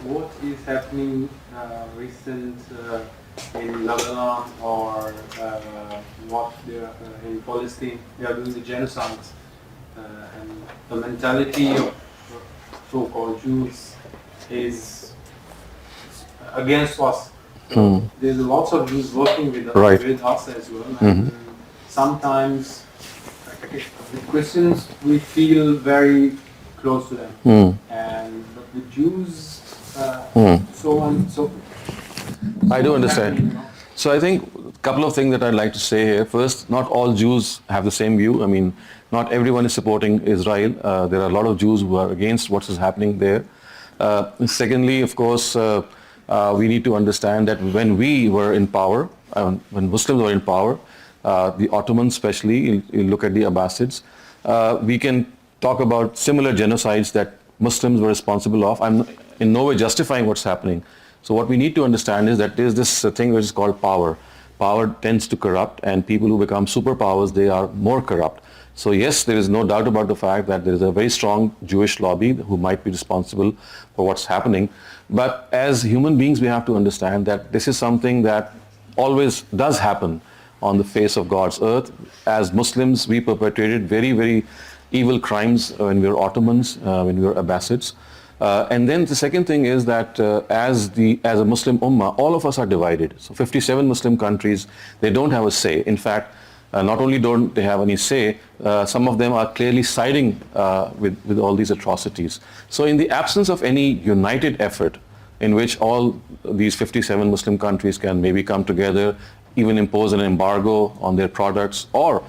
what is happening recent in Lebanon or what they are, in Palestine, they are doing the genocides, and the mentality of so-called Jews is against us. So there's lots of Jews working with Right. with us as well, and sometimes the Christians we feel very close to them, and but the Jews, so on. So I do what's understand. happening, you know? So I think a couple of things that I'd like to say here. First, not all Jews have the same view. I mean, not everyone is supporting Israel. There are a lot of Jews who are against what is happening there. Secondly, of course, we need to understand that when we were in power, when Muslims were in power, the Ottomans especially, you look at the Abbasids, we can talk about similar genocides that Muslims were responsible of. I'm in no way justifying what's happening. So what we need to understand is that there's this thing which is called power. Power tends to corrupt, and people who become superpowers, they are more corrupt. So yes, there is no doubt about the fact that there is a very strong Jewish lobby who might be responsible for what's happening. But as human beings, we have to understand that this is something that always does happen on the face of God's earth. As Muslims, we perpetrated very, very evil crimes when we were Ottomans, when we were Abbasids. And then the second thing is that as a Muslim ummah, all of us are divided. So 57 Muslim countries, they don't have a say. In fact, not only don't they have any say, some of them are clearly siding with all these atrocities. So in the absence of any united effort in which all these 57 Muslim countries can maybe come together, even impose an embargo on their products, or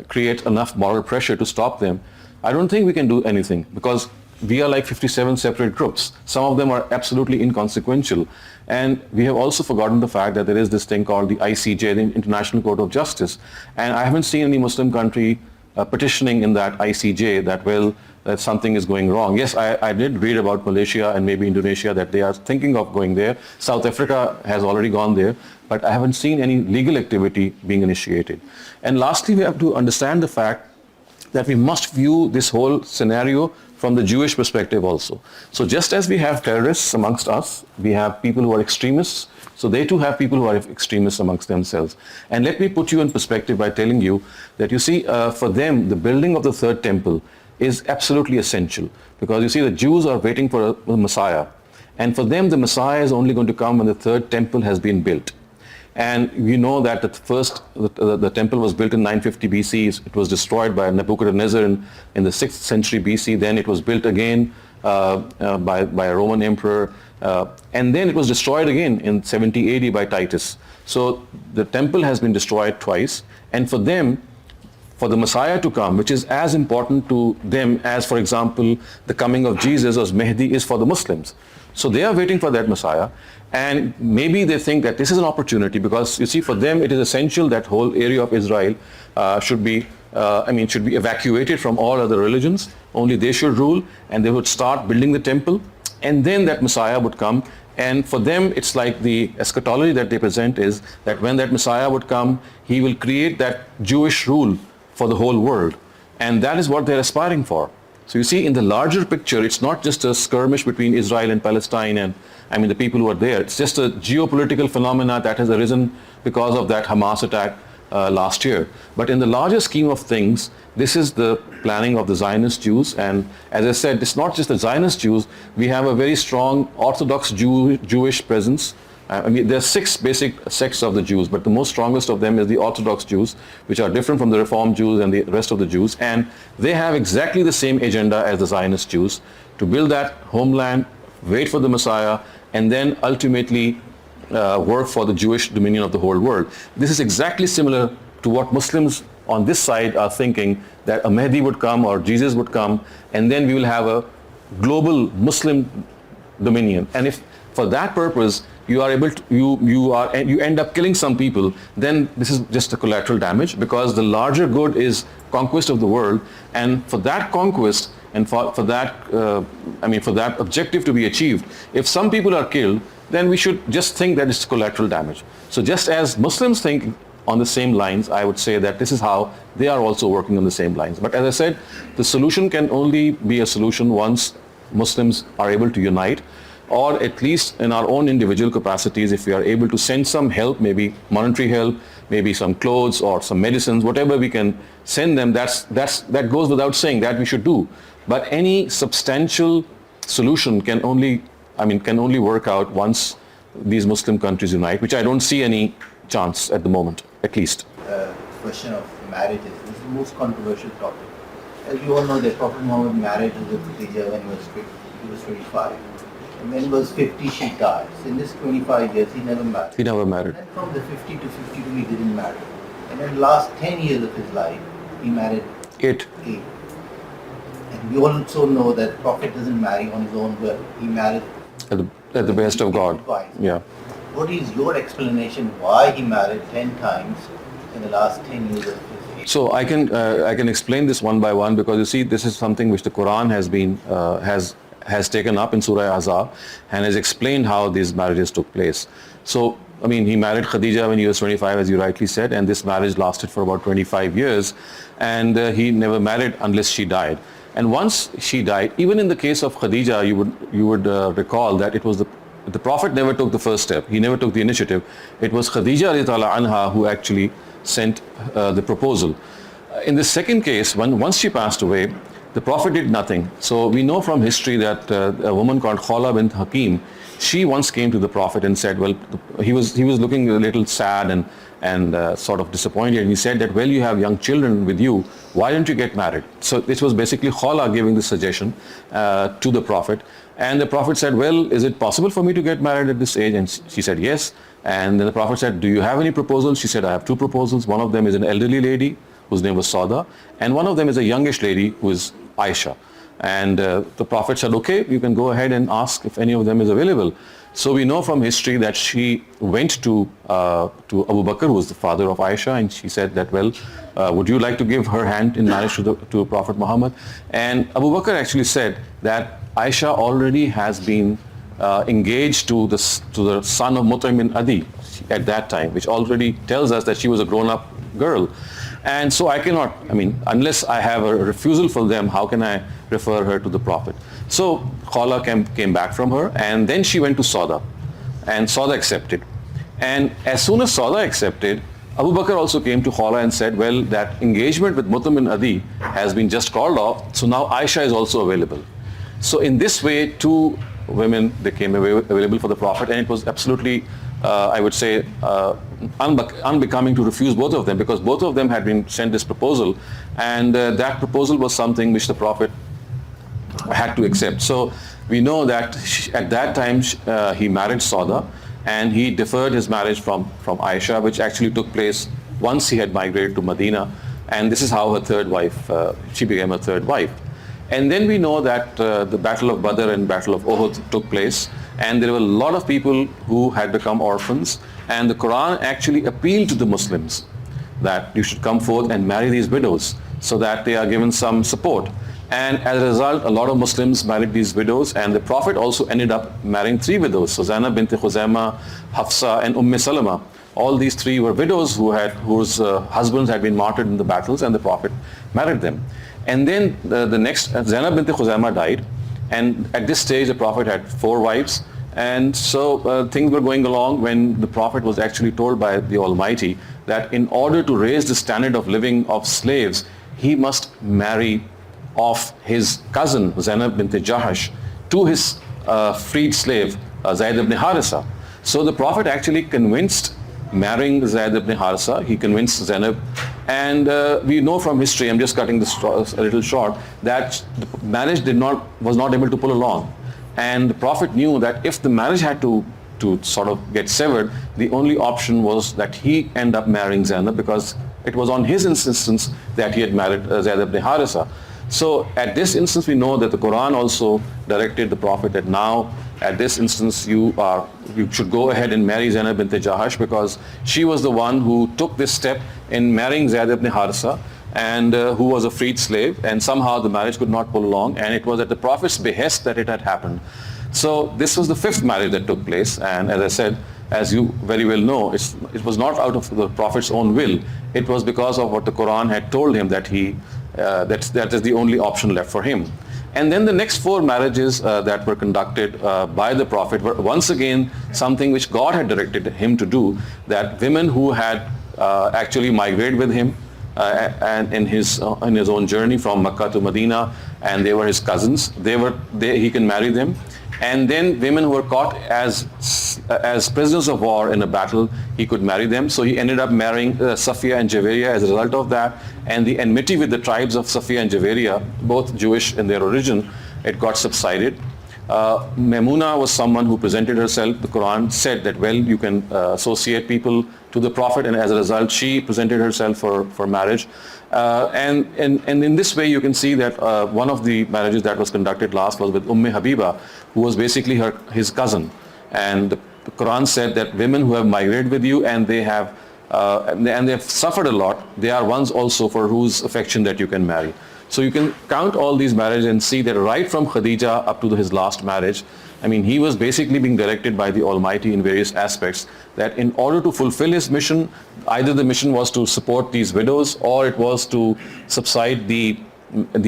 create enough moral pressure to stop them, I don't think we can do anything, because we are like 57 separate groups. Some of them are absolutely inconsequential. And we have also forgotten the fact that there is this thing called the ICJ, the International Court of Justice. And I haven't seen any Muslim country petitioning in that ICJ that something is going wrong. Yes, I did read about Malaysia and maybe Indonesia that they are thinking of going there. South Africa has already gone there, but I haven't seen any legal activity being initiated. And lastly, we have to understand the fact that we must view this whole scenario from the Jewish perspective also. So just as we have terrorists amongst us, we have people who are extremists, so they too have people who are extremists amongst themselves. And let me put you in perspective by telling you that you see, for them, the building of the third temple is absolutely essential, because you see the Jews are waiting for a Messiah. And for them, the Messiah is only going to come when the third temple has been built. And we know that the temple was built in 950 BC. It was destroyed by Nebuchadnezzar in the 6th century BC. Then it was built again by a Roman emperor. And then it was destroyed again in 70 AD by Titus. So the temple has been destroyed twice. And for them, for the Messiah to come, which is as important to them as, for example, the coming of Jesus or Mahdi is for the Muslims. So they are waiting for that Messiah. And maybe they think that this is an opportunity, because you see, for them it is essential that whole area of Israel should be evacuated from all other religions. Only they should rule, and they would start building the temple, and then that Messiah would come. And for them, it's like the eschatology that they present is that when that Messiah would come, he will create that Jewish rule for the whole world. And that is what they're aspiring for. So you see, in the larger picture, it's not just a skirmish between Israel and Palestine and the people who are there. It's just a geopolitical phenomena that has arisen because of that Hamas attack last year. But in the larger scheme of things, this is the planning of the Zionist Jews. And as I said, it's not just the Zionist Jews. We have a very strong Orthodox Jewish presence. There are 6 basic sects of the Jews, but the most strongest of them is the Orthodox Jews, which are different from the Reform Jews and the rest of the Jews. And they have exactly the same agenda as the Zionist Jews, to build that homeland, wait for the Messiah, and then ultimately work for the Jewish dominion of the whole world. This is exactly similar to what Muslims on this side are thinking, that a Mahdi would come or Jesus would come, and then we will have a global Muslim dominion. And if for that purpose you are able to, you end up killing some people, then this is just a collateral damage, because the larger good is conquest of the world. And for that conquest and for that objective to be achieved, if some people are killed, then we should just think that it's collateral damage. So just as Muslims think on the same lines, I would say that this is how they are also working on the same lines. But as I said, the solution can only be a solution once Muslims are able to unite, or at least in our own individual capacities, if we are able to send some help, maybe monetary help, maybe some clothes or some medicines, whatever we can send them, that goes without saying, that we should do. But any substantial solution can only work out once these Muslim countries unite, which I don't see any chance at the moment, at least. Question of marriage is the most controversial topic. As you all know, that Prophet Muhammad married Khadija when he was 25. And when he was 50, she died. So in this 25 years, he never married. He never married. And from the 50 to 52, he didn't marry. And in the last 10 years of his life, he married 8. And we also know that Prophet doesn't marry on his own will. He married At the behest of God. wives. Yeah. What is your explanation why he married 10 times in the last 10 years of his age? So I can explain this one by one, because you see, this is something which the Quran has taken up in Surah Ahzab and has explained how these marriages took place. So he married Khadija when he was 25, as you rightly said, and this marriage lasted for about 25 years, and he never married unless she died. And once she died, even in the case of Khadija, you would recall that it was the Prophet never took the first step. He never took the initiative. It was Khadija radhiyallahu anha who actually sent the proposal. In the second case, once she passed away, the Prophet did nothing. So we know from history that a woman called Khawla bint Hakim, she once came to the Prophet and said, well, he was looking a little sad and sort of disappointed, and he said that, well, you have young children with you, why don't you get married? So this was basically Khawla giving the suggestion to the Prophet, and the Prophet said, well, is it possible for me to get married at this age? And she said yes. And then the Prophet said, do you have any proposals? She said, I have 2 proposals. One of them is an elderly lady whose name was Sauda, and one of them is a youngish lady who is Aisha. And the Prophet said, okay, you can go ahead and ask if any of them is available. So we know from history that she went to Abu Bakr, who was the father of Aisha, and she said that, well, would you like to give her hand in marriage to Prophet Muhammad? And Abu Bakr actually said that Aisha already has been engaged to the son of Mut'im bin Adi at that time, which already tells us that she was a grown-up girl. And so I cannot, unless I have a refusal from them, how can I refer her to the Prophet? So Khawla came back from her, and then she went to Sauda, and Sauda accepted. And as soon as Sauda accepted, Abu Bakr also came to Khawla and said, well, that engagement with Mut'im bin Adi has been just called off, so now Aisha is also available. So in this way, 2 women became available for the Prophet, and it was absolutely, I would say, unbecoming to refuse both of them, because both of them had been sent this proposal, and that proposal was something which the Prophet had to accept. So we know that at that time he married Sauda, and he deferred his marriage from Aisha, which actually took place once he had migrated to Medina, and this is how her third wife, she became a third wife. And then we know that the Battle of Badr and Battle of Uhud took place, and there were a lot of people who had become orphans, and the Quran actually appealed to the Muslims that you should come forth and marry these widows so that they are given some support. And as a result, a lot of Muslims married these widows, and the Prophet also ended up marrying 3 widows, so Zainab bint Khuzaimah, Hafsa, and Salama. All these 3 were widows whose husbands had been martyred in the battles, and the Prophet married them. And then the next, Zainab bint Khuzaimah died, and at this stage the Prophet had 4 wives, and so things were going along when the Prophet was actually told by the Almighty that in order to raise the standard of living of slaves, he must marry off his cousin Zainab bint Jahash to his freed slave Zayd ibn Harisa. So the Prophet actually convinced marrying Zayd ibn Harisa, he convinced Zainab, and we know from history, I'm just cutting this a little short, that the marriage was not able to pull along. And the Prophet knew that if the marriage had to sort of get severed, the only option was that he end up marrying Zainab, because it was on his insistence that he had married Zayd ibn Harisa. So at this instance, we know that the Quran also directed the Prophet that now, at this instance, you should go ahead and marry Zainab bint Jahash, because she was the one who took this step in marrying Zayd ibn Harisa, and who was a freed slave, and somehow the marriage could not pull along, and it was at the Prophet's behest that it had happened. So this was the 5th marriage that took place, and as I said, as you very well know, it was not out of the Prophet's own will. It was because of what the Quran had told him that that is the only option left for him. And then the next 4 marriages that were conducted by the Prophet were once again something which God had directed him to do, that women who had actually migrated with him and in his own journey from Makkah to Medina, and they were his cousins, he can marry them. And then women who were caught as prisoners of war in a battle, he could marry them. So he ended up marrying Safiya and Javeria as a result of that. And the enmity with the tribes of Safiya and Javeria, both Jewish in their origin, it got subsided. Maimuna was someone who presented herself. The Quran said that, well, you can associate people to the Prophet, and as a result she presented herself for marriage. And in this way you can see that one of the marriages that was conducted last was with Habiba, who was basically his cousin. And the Quran said that women who have migrated with you and they have suffered a lot, they are ones also for whose affection that you can marry. So you can count all these marriages and see that right from Khadija up to his last marriage, I mean, he was basically being directed by the Almighty in various aspects, that in order to fulfill his mission, either the mission was to support these widows, or it was to subside the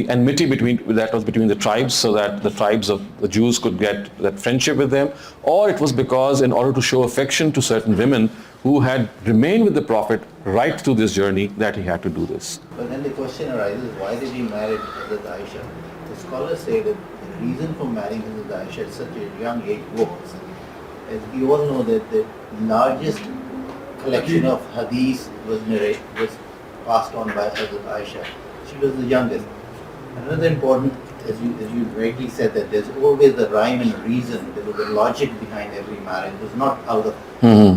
enmity between the tribes, so that the tribes of the Jews could get that friendship with them, or it was because in order to show affection to certain women who had remained with the Prophet right through this journey, that he had to do this. But then the question arises, why did he marry Hazrat Aisha? The scholars say that the reason for marrying Hazrat Aisha at such a young age was, as we all know, that the largest collection of hadith was passed on by Hazrat Aisha. She was the youngest. Another important, as you rightly said, that there's always a rhyme and reason. There was a logic behind every marriage. It was not out of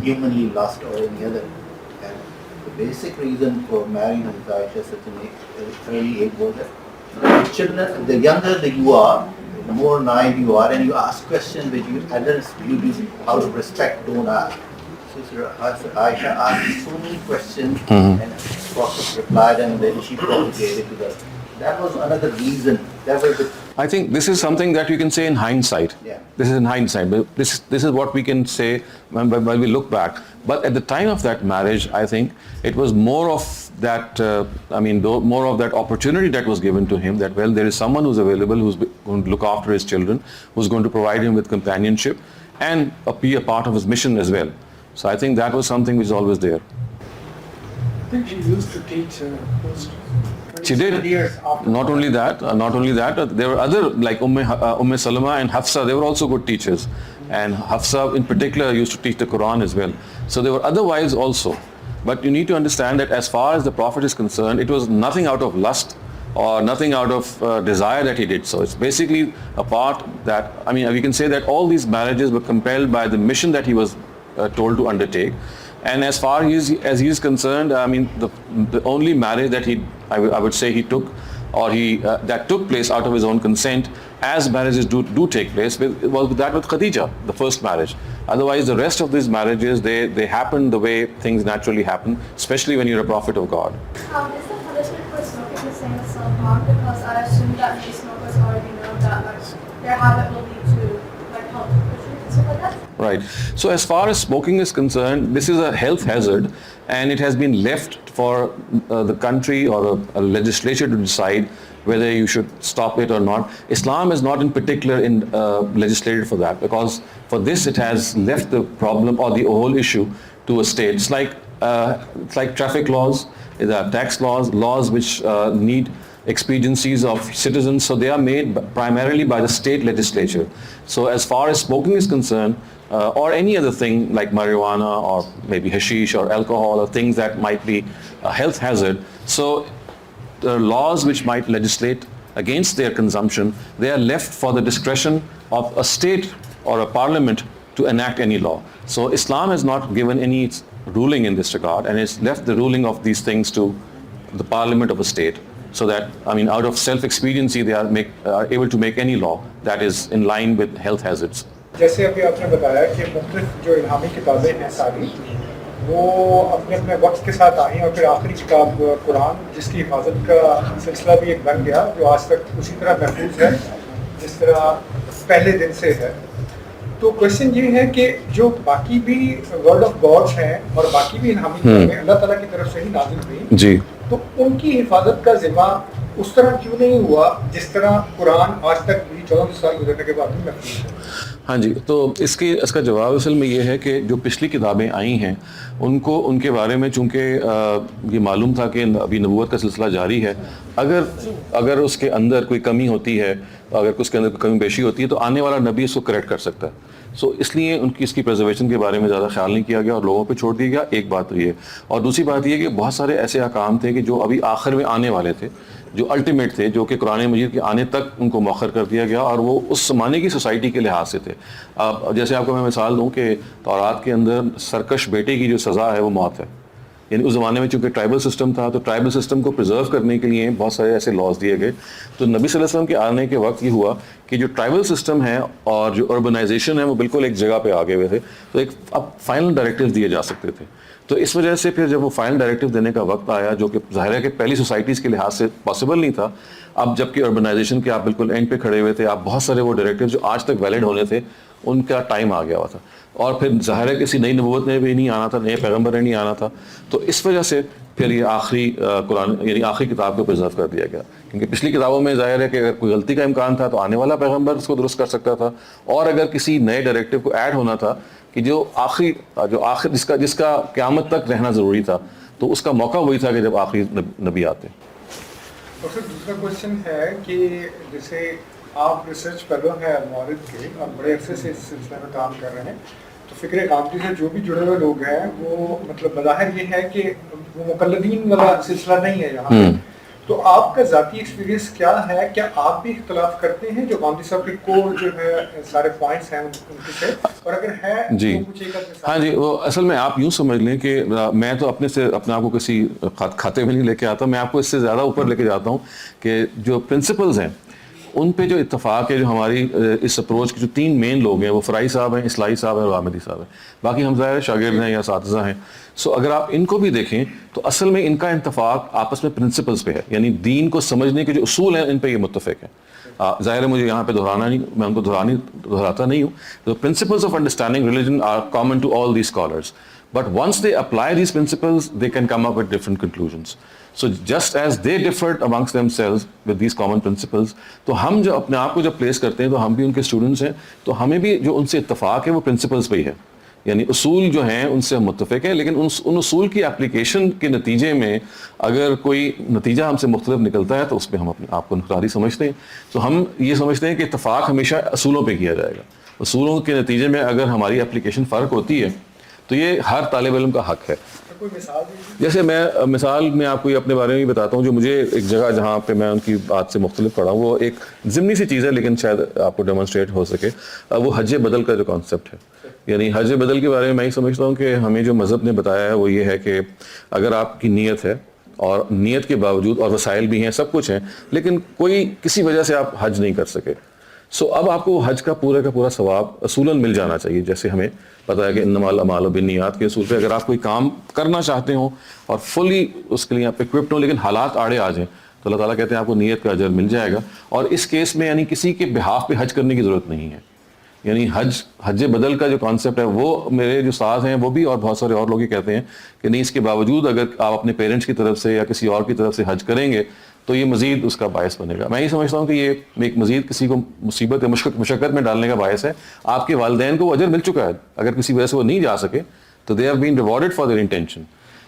humanly lust or any other. And the basic reason for marrying Hazrat Aisha at such an early age was that the children, the younger that you are, the more naive you are, and you ask questions which adults usually out of respect don't ask. So Aisha asked so many questions, and Prophet replied, and then she propagated to the. That was another reason. I think this is something that you can say in hindsight. Yeah. This is in hindsight. But this is what we can say when we look back. But at the time of that marriage, I think it was more of that. More of that opportunity that was given to him. That, well, there is someone who's available, who's going to look after his children, who's going to provide him with companionship, and be a part of his mission as well. So I think that was something which is always there. I think she used to teach She did. years after. Not only that, there were other, like Salama and Hafsa, they were also good teachers. And Hafsa in particular used to teach the Quran as well. So there were other wives also. But you need to understand that as far as the Prophet is concerned, it was nothing out of lust or nothing out of desire that he did so. It's basically a part that, we can say that all these marriages were compelled by the mission that he was told to undertake. And as far as he is concerned, the only marriage that I would say he took, or that took place out of his own consent, as marriages do take place, was that with Khadija, the first marriage. Otherwise, the rest of these marriages, they happen the way things naturally happen, especially when you're a prophet of God. Is the punishment for smoking the same as self-harm? Because I assume that many smokers already know that their habit will lead to health issues and stuff like that. Right. So as far as smoking is concerned, this is a health hazard, and it has been left for the country or a legislature to decide whether you should stop it or not. Islam is not in particular legislated for that, because for this it has left the problem or the whole issue to a state. It's like traffic laws, tax laws which need expediencies of citizens, so they are made primarily by the state legislature. So as far as smoking is concerned, or any other thing like marijuana or maybe hashish or alcohol or things that might be a health hazard, so the laws which might legislate against their consumption, they are left for the discretion of a state or a parliament to enact any law. So Islam has not given any ruling in this regard, and it's left the ruling of these things to the parliament of a state, so that, out of self-expediency, they are able to make any law that is in line with health hazards. जैसे अभी आपने बताया कि मुख्तलिफ जो इल्हामी किताबें हैं सारी, वो अपने अपने वक्त के साथ आई और फिर आखिरी किताब कुरान, जिसकी हिफाजत का सिलसिला भी एक बन गया, जो आज तक उसी तरह महफूज है जिस तरह पहले दिन से है. तो क्वेश्चन ये है कि जो बाकी भी वर्ड ऑफ गॉड्स हैं और बाकी भी इल्हामी किताबें अल्लाह ताला की तरफ से ही नाजिल हुई, जी, तो उनकी हिफाजत का जिम्मा اس طرح کیوں نہیں ہوا جس طرح قرآن آج تک بھی 14 سال گزرنے کے بعد بھی محفوظ ہے؟ ہاں جی، تو اس کا جواب اصل میں یہ ہے کہ جو پچھلی کتابیں آئی ہیں ان کے بارے میں چونکہ یہ معلوم تھا کہ ابھی نبوت کا سلسلہ جاری ہے، اگر اس کے اندر کوئی کمی ہوتی ہے، اگر اس کے اندر کوئی کمی بیشی ہوتی ہے تو آنے والا نبی اس کو کریکٹ کر سکتا ہے. سو اس لیے اس کی پرزرویشن کے بارے میں زیادہ خیال نہیں کیا گیا اور لوگوں پہ چھوڑ دیا گیا. ایک بات تو یہ، اور دوسری بات یہ کہ بہت سارے ایسے احکام تھے کہ جو ابھی آخر میں آنے والے تھے، جو الٹیمیٹ تھے، جو کہ قرآن مجید کے آنے تک ان کو مؤخر کر دیا گیا، اور وہ اس زمانے کی سوسائٹی کے لحاظ سے تھے. جیسے آپ کو میں مثال دوں کہ تورات کے اندر سرکش بیٹے کی جو سزا ہے وہ موت ہے. یعنی اس زمانے میں چونکہ ٹرائبل سسٹم تھا تو ٹرائبل سسٹم کو پرزرو کرنے کے لیے بہت سارے ایسے لاز دیے گئے. تو نبی صلی اللہ علیہ وسلم کے آنے کے وقت یہ ہوا کہ جو ٹرائبل سسٹم ہے اور جو اربنائزیشن ہے وہ بالکل ایک جگہ پہ آگے ہوئے تھے، تو ایک اب فائنل ڈائریکٹیو دیے جا سکتے تھے. تو اس وجہ سے پھر جب وہ فائنل ڈائریکٹیو دینے کا وقت آیا، جو کہ ظاہر ہے کہ پہلی سوسائٹیز کے لحاظ سے پاسبل نہیں تھا، اب جب کہ اربنائزیشن کے آپ بالکل اینڈ پہ کھڑے ہوئے تھے، آپ بہت سارے وہ ڈائریکٹیو جو آج تک ویلڈ ہونے تھے ان کا ٹائم آ گیا ہوا تھا، اور پھر ظاہر ہے کسی نئی نبوت نے بھی نہیں آنا تھا، نئے پیغمبر نے نہیں آنا تھا. تو اس وجہ سے پھر یہ آخری قرآن یعنی آخری کتاب کو پرزرو کر دیا گیا، کیونکہ پچھلی کتابوں میں ظاہر ہے کہ اگر کوئی غلطی کا امکان تھا تو آنے والا پیغمبر اس کو درست کر سکتا تھا، اور اگر کسی نئے ڈائریکٹیو کو ایڈ ہونا تھا کہ جو آخر جس کا قیامت تک رہنا ضروری تھا، تو اس کا موقع وہی تھا کہ جب آخری نبی آتے. اور پھر دوسرا کوشچن ہے کہ جیسے آپ ریسرچ فیلو ہیں المعرض کے اور بڑے عرصے سے اس سلسلے میں کام کر رہے ہیں، تو فکر غامدی سے جو بھی جڑے ہوئے لوگ ہیں وہ مطلب بظاہر یہ ہے کہ وہ مقلدین والا سلسلہ نہیں ہے یہاں پہ. تو آپ کا ذاتی ایکسپیرینس کیا ہے؟ کیا آپ بھی اختلاف کرتے ہیں جو غامدی صاحب کے کور جو ہے سارے پوائنٹس ہیں ان کے سے، اور اگر ہے جی تو کچھ ایک ہاں جی، وہ اصل میں آپ یوں سمجھ لیں کہ میں تو اپنے آپ کو کسی کھاتے میں نہیں لے کے آتا، میں آپ کو اس سے زیادہ اوپر لے کے جاتا ہوں کہ جو پرنسپلز ہیں ان پہ جو اتفاق ہے، جو ہماری اس اپروچ کے جو 3 مین لوگ ہیں وہ فرائی صاحب ہیں، اصلاحی صاحب ہیں اور غامدی صاحب ہیں. باقی ہم ظاہر شاگرد ہیں یا اساتذہ ہیں. سو اگر آپ ان کو بھی دیکھیں تو اصل میں ان کا اتفاق آپس میں پرنسپلز پہ ہے، یعنی دین کو سمجھنے کے جو اصول ہیں ان پہ یہ متفق ہیں. ظاہر ہے مجھے یہاں پہ میں ان کو دہراتا نہیں ہوں. The principles of understanding religion are common to all these scholars. But once they apply these principles, they can come up with different conclusions. So just as they differed amongst themselves with these common principles, تو ہم جو اپنے آپ کو جب place کرتے ہیں تو ہم بھی ان کے اسٹوڈنٹس ہیں، تو ہمیں بھی جو ان سے اتفاق ہے وہ پرنسپلز پہ ہی ہے. یعنی اصول جو ہیں ان سے ہم متفق ہیں، لیکن ان اصول کی اپلیکیشن کے نتیجے میں اگر کوئی نتیجہ ہم سے مختلف نکلتا ہے تو اس پہ ہم اپنے آپ کو انفرادی سمجھتے ہیں. تو ہم یہ سمجھتے ہیں کہ اتفاق ہمیشہ اصولوں پہ کیا جائے گا. اصولوں کے نتیجے میں اگر ہماری اپلیکیشن فرق ہوتی ہے تو یہ ہر طالب علم کا حق ہے. جیسے مثال میں آپ کو یہ اپنے بارے میں بتاتا ہوں، جو مجھے ایک جگہ جہاں پہ میں ان کی بات سے مختلف پڑھا ہوں، وہ ایک ضمنی سی چیز ہے لیکن شاید آپ کو ڈیمونسٹریٹ ہو سکے. وہ حج بدل کا جو کانسیپٹ ہے، یعنی حج بدل کے بارے میں میں یہ سمجھتا ہوں کہ ہمیں جو مذہب نے بتایا ہے وہ یہ ہے کہ اگر آپ کی نیت ہے اور نیت کے باوجود اور وسائل بھی ہیں، سب کچھ ہیں، لیکن کوئی کسی وجہ سے آپ حج نہیں کر سکے، سو اب آپ کو حج کا پورا ثواب اصولاً مل جانا چاہیے. جیسے ہمیں پتہ ہے کہ انما الاعمال بالنیات کے اصول پہ اگر آپ کوئی کام کرنا چاہتے ہوں اور فلی اس کے لیے آپ اکوپڈ ہوں لیکن حالات آڑے آ جائیں تو اللہ تعالیٰ کہتے ہیں آپ کو نیت کا اجر مل جائے گا. اور اس کیس میں یعنی کسی کے بہاف پہ حج کرنے کی ضرورت نہیں ہے. یعنی حج بدل کا جو کانسیپٹ ہے وہ میرے جو استاد ہیں وہ بھی اور بہت سارے اور لوگ یہ کہتے ہیں کہ نہیں، اس کے باوجود اگر آپ اپنے پیرنٹس کی طرف سے یا کسی اور کی طرف سے حج کریں گے تو یہ مزید اس کا باعث بنے گا. میں یہ سمجھتا ہوں کہ یہ ایک مزید کسی کو مصیبت یا مشقت میں ڈالنے کا باعث ہے. آپ کے والدین کو وہ اجر مل چکا ہے، اگر کسی وجہ سے وہ نہیں جا سکے تو they have been rewarded for their intention.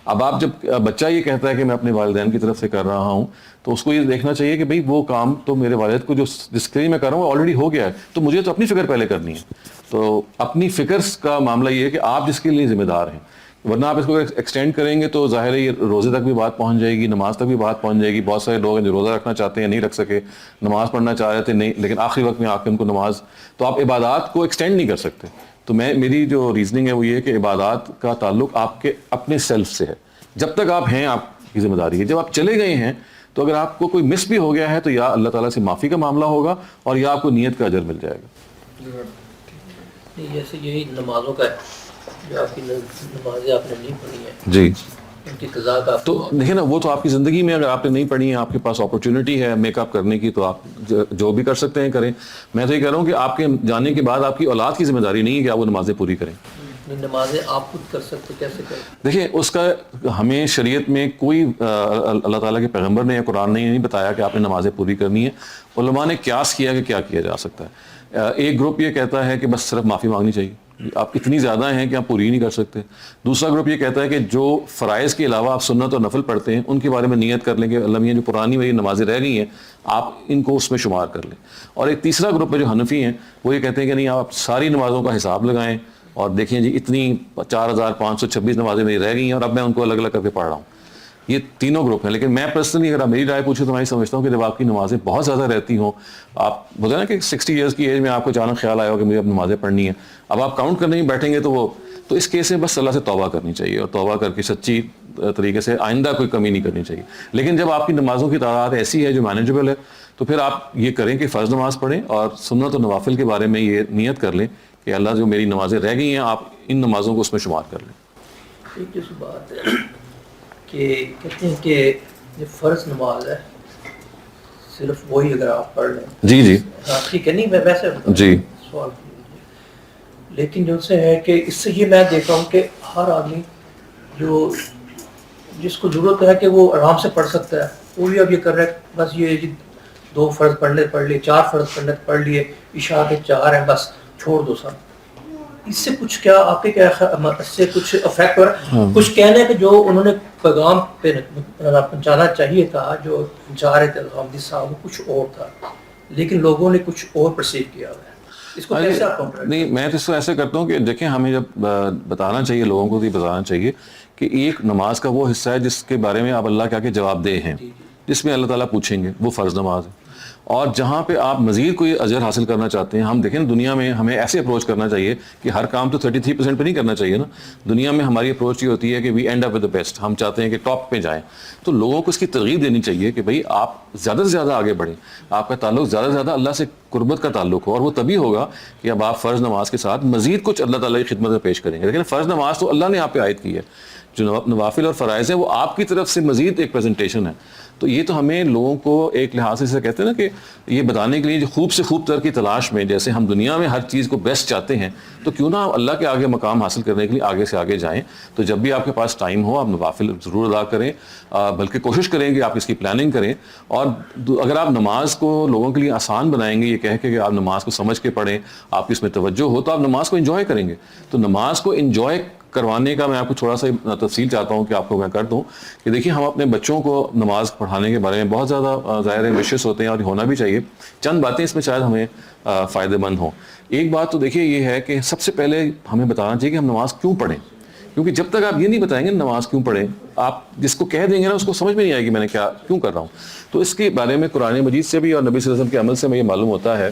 اب آپ جب بچہ یہ کہتا ہے کہ میں اپنے والدین کی طرف سے کر رہا ہوں تو اس کو یہ دیکھنا چاہیے کہ بھئی وہ کام تو میرے والد کو جس کے لیے میں کر رہا ہوں آلریڈی ہو گیا ہے، تو مجھے تو اپنی فکر پہلے کرنی ہے. تو اپنی فکر کا معاملہ یہ ہے کہ آپ جس کے لیے ذمہ دار ہیں، ورنہ آپ اس کو ایکسٹینڈ کریں گے تو ظاہر ہے یہ روزے تک بھی بات پہنچ جائے گی، نماز تک بھی بات پہنچ جائے گی. بہت سارے لوگ ہیں جو روزہ رکھنا چاہتے ہیں نہیں رکھ سکے، نماز پڑھنا چاہ رہے تھے نہیں، لیکن آخری وقت میں آ کے ان کو نماز، تو آپ عبادات کو ایکسٹینڈ نہیں کر سکتے. تو میری جو ریزننگ ہے وہ یہ ہے کہ عبادات کا تعلق آپ کے اپنے سیلف سے ہے. جب تک آپ ہیں آپ کی ذمہ داری ہے. جب آپ چلے گئے ہیں تو اگر آپ کو کوئی مس بھی ہو گیا ہے تو یا اللہ تعالیٰ سے معافی کا معاملہ ہوگا اور یا آپ کو نیت کا اجر مل جائے گا. جیسے یہی نمازوں کا ہے، جو آپ کی نمازیں آپ نے نہیں پڑھی ہیں جی، ان کی قضا کا تو دیکھیں نا، وہ تو آپ کی زندگی میں اگر آپ نے نہیں پڑھی ہیں، آپ کے پاس اپرچونٹی ہے میک اپ کرنے کی، تو آپ جو بھی کر سکتے ہیں کریں. میں تو یہ کہہ رہا ہوں کہ آپ کے جانے کے بعد آپ کی اولاد کی ذمہ داری نہیں ہے کہ آپ وہ نمازیں پوری کریں. نمازیں آپ خود کر سکتے کیسے کریں؟ دیکھیں اس کا ہمیں شریعت میں کوئی اللہ تعالیٰ کے پیغمبر نے یا قرآن نے نہیں بتایا کہ آپ نے نمازیں پوری کرنی ہے. علماء نے قیاس کیا کہ کیا کیا جا سکتا ہے. ایک گروپ یہ کہتا ہے کہ بس صرف معافی مانگنی چاہیے, آپ اتنی زیادہ ہیں کہ آپ پوری نہیں کر سکتے. دوسرا گروپ یہ کہتا ہے کہ جو فرائض کے علاوہ آپ سنت اور نفل پڑھتے ہیں ان کے بارے میں نیت کر لیں کہ اللہ میاں جو پرانی میری نمازیں رہ گئی ہیں آپ ان کو اس میں شمار کر لیں. اور ایک تیسرا گروپ ہے جو حنفی ہیں, وہ یہ کہتے ہیں کہ نہیں آپ ساری نمازوں کا حساب لگائیں اور دیکھیں جی اتنی 4526 نمازیں میری رہ گئی ہیں اور اب میں ان کو الگ الگ کر کے پڑھ رہا ہوں. یہ تینوں گروپ ہیں. لیکن میں پرسنلی اگر آپ میری رائے پوچھیں تو میں سمجھتا ہوں کہ جب آپ کی نمازیں بہت زیادہ رہتی ہوں, آپ بولتے ہیں نا کہ 60 ایئرس کی ایج میں آپ کو اچانک خیال آیا ہو کہ مجھے اب نمازیں پڑھنی ہیں, اب آپ کاؤنٹ کرنے میں بیٹھیں گے تو اس کیس میں بس اللہ سے توبہ کرنی چاہیے اور توبہ کر کے سچی طریقے سے آئندہ کوئی کمی نہیں کرنی چاہیے. لیکن جب آپ کی نمازوں کی تعداد ایسی ہے جو مینیجبل ہے تو پھر آپ یہ کریں کہ فرض نماز پڑھیں اور سنت اور نوافل کے بارے میں یہ نیت کر لیں کہ اللہ جو میری نمازیں رہ گئی ہیں آپ ان نمازوں کو اس میں شمار کر لیں. ایک جیسی بات ہے کہ کہتے ہیں کہ یہ فرض نماز ہے صرف وہی اگر آپ پڑھ لیں. جی جی ٹھیک ہے, نہیں میں ویسے جی سوال کیجیے. لیکن جو سے ہے کہ اس سے یہ میں دیکھ رہا ہوں کہ ہر آدمی جو جس کو ضرورت ہے کہ وہ آرام سے پڑھ سکتا ہے وہ بھی اب یہ کر رہا ہے بس یہ 2 فرض پڑھ لیے 4 فرض پڑھ لیے عشاء کے 4 ہیں بس چھوڑ دو سب. اس سے کچھ کیا آپ کے کیا اس سے کچھ افیکٹ ہو رہا ہے؟ کچھ کہنا ہے کہ جو انہوں نے پیغام پہ پہنچانا چاہیے تھا جو پہنچا رہے تھے غامدی صاحب وہ کچھ اور تھا لیکن لوگوں نے کچھ اور پرسیو کیا ہوا ہے. اس کو کیسے آپ نہیں, میں تو اس کو ایسے کرتا ہوں کہ دیکھیں ہمیں جب بتانا چاہیے لوگوں کو, تو بتانا چاہیے کہ ایک نماز کا وہ حصہ ہے جس کے بارے میں آپ اللہ کے آگے جواب دہ ہیں, جس میں اللہ تعالیٰ پوچھیں گے, وہ فرض نماز ہے. اور جہاں پہ آپ مزید کوئی اجر حاصل کرنا چاہتے ہیں, ہم دیکھیں دنیا میں ہمیں ایسے اپروچ کرنا چاہیے کہ ہر کام تو 33% پہ نہیں کرنا چاہیے نا. دنیا میں ہماری اپروچ یہ ہوتی ہے کہ we end up with the best, ہم چاہتے ہیں کہ ٹاپ پہ جائیں. تو لوگوں کو اس کی ترغیب دینی چاہیے کہ بھائی آپ زیادہ سے زیادہ آگے بڑھیں, آپ کا تعلق زیادہ سے زیادہ اللہ سے قربت کا تعلق ہو, اور وہ تبھی ہوگا کہ اب آپ فرض نماز کے ساتھ مزید کچھ اللہ تعالیٰ کی خدمت میں پیش کریں گے. لیکن فرض نماز تو اللہ نے آپ پہ عائد کی ہے, جو نوافل اور فرائض ہیں وہ آپ کی طرف سے مزید ایک پریزنٹیشن ہے. تو یہ تو ہمیں لوگوں کو ایک لحاظ سے کہتے ہیں نا کہ یہ بتانے کے لیے جو خوب سے خوب تر کی تلاش میں, جیسے ہم دنیا میں ہر چیز کو بیسٹ چاہتے ہیں, تو کیوں نہ اللہ کے آگے مقام حاصل کرنے کے لیے آگے سے آگے جائیں. تو جب بھی آپ کے پاس ٹائم ہو آپ نوافل ضرور ادا کریں, بلکہ کوشش کریں کہ آپ اس کی پلاننگ کریں. اور اگر آپ نماز کو لوگوں کے لیے آسان بنائیں گے یہ کہہ کے کہ آپ نماز کو سمجھ کے پڑھیں, آپ اس میں توجہ ہو, تو آپ نماز کو انجوائے کریں گے. تو نماز کو انجوائے کروانے کا میں آپ کو تھوڑا سا تفصیل چاہتا ہوں کہ آپ کو میں کر دوں کہ دیکھیے ہم اپنے بچوں کو نماز پڑھانے کے بارے میں بہت زیادہ ظاہر وشیس ہوتے ہیں اور ہونا بھی چاہیے. چند باتیں اس میں شاید ہمیں فائدہ مند ہوں. ایک بات تو دیکھیے یہ ہے کہ سب سے پہلے ہمیں بتانا چاہیے کہ ہم نماز کیوں پڑھیں, کیونکہ جب تک آپ یہ نہیں بتائیں گے نماز کیوں پڑھیں, آپ جس کو کہہ دیں گے نا اس کو سمجھ میں نہیں آئے گی میں نے کیوں کر رہا ہوں. تو اس کے بارے میں قرآن مجید سے بھی اور نبی صلی اللہ علیہ وسلم کے عمل سے میں یہ معلوم ہوتا ہے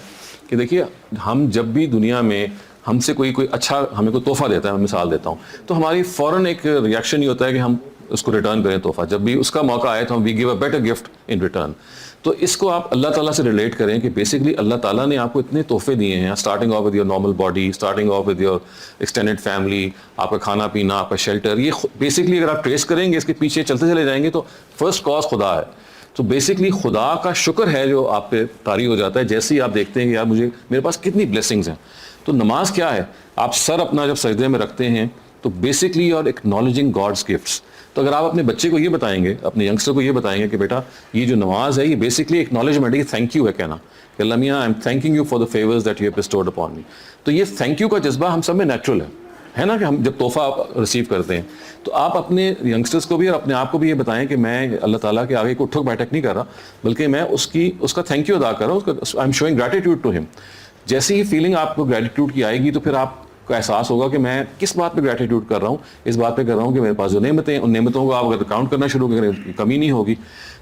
کہ دیکھیے ہم جب بھی دنیا میں ہم سے کوئی اچھا ہمیں کوئی تحفہ دیتا ہے, میں مثال دیتا ہوں, تو ہماری فوراً ایک ریئیکشن یہ ہوتا ہے کہ ہم اس کو ریٹرن کریں تحفہ. جب بھی اس کا موقع آئے تو ہم we give a better gift in return. تو اس کو آپ اللہ تعالیٰ سے ریلیٹ کریں کہ بیسکلی اللہ تعالیٰ نے آپ کو اتنے تحفے دیے ہیں, starting of with your normal body, starting of with your extended family, آپ کا کھانا پینا, آپ کا شیلٹر. یہ بیسکلی اگر آپ ٹریس کریں گے اس کے پیچھے چلتے چلے جائیں گے تو فرسٹ کاز خدا ہے. تو بیسکلی خدا کا شکر ہے جو آپ پہ طاری ہو جاتا ہے جیسے ہی آپ دیکھتے ہیں کہ یار میرے پاس کتنی بلیسنگز ہیں. تو نماز کیا ہے, آپ سر اپنا جب سجدے میں رکھتے ہیں تو basically you are acknowledging God's gifts. تو اگر آپ اپنے بچے کو یہ بتائیں گے, اپنے ینگسٹر کو یہ بتائیں گے کہ بیٹا یہ جو نماز ہے یہ بیسکلی ایکنالجمنٹ ہے, یہ تھینک یو ہے کہنا کہ اللہ میاں I am thanking you for the favours that you have bestowed upon me. تو یہ تھینک یو کا جذبہ ہم سب میں نیچرل ہے نا, کہ ہم جب تحفہ ریسیو کرتے ہیں تو آپ اپنے ینگسٹرس کو بھی اور اپنے آپ کو بھی یہ بتائیں کہ میں اللہ تعالیٰ کے آگے کو اٹھک بیٹھک نہیں کر رہا, بلکہ میں اس کا تھینک یو ادا کر رہا ہوں, I am showing gratitude to him. جیسی ہی فیلنگ آپ کو گریٹیٹیوڈ کی آئے گی تو پھر آپ کو احساس ہوگا کہ میں کس بات پہ گریٹیٹیوڈ کر رہا ہوں, اس بات پہ کر رہا ہوں کہ میرے پاس جو نعمتیں ہیں ان نعمتوں کو آپ اگر کاؤنٹ کرنا شروع کریں کمی نہیں ہوگی.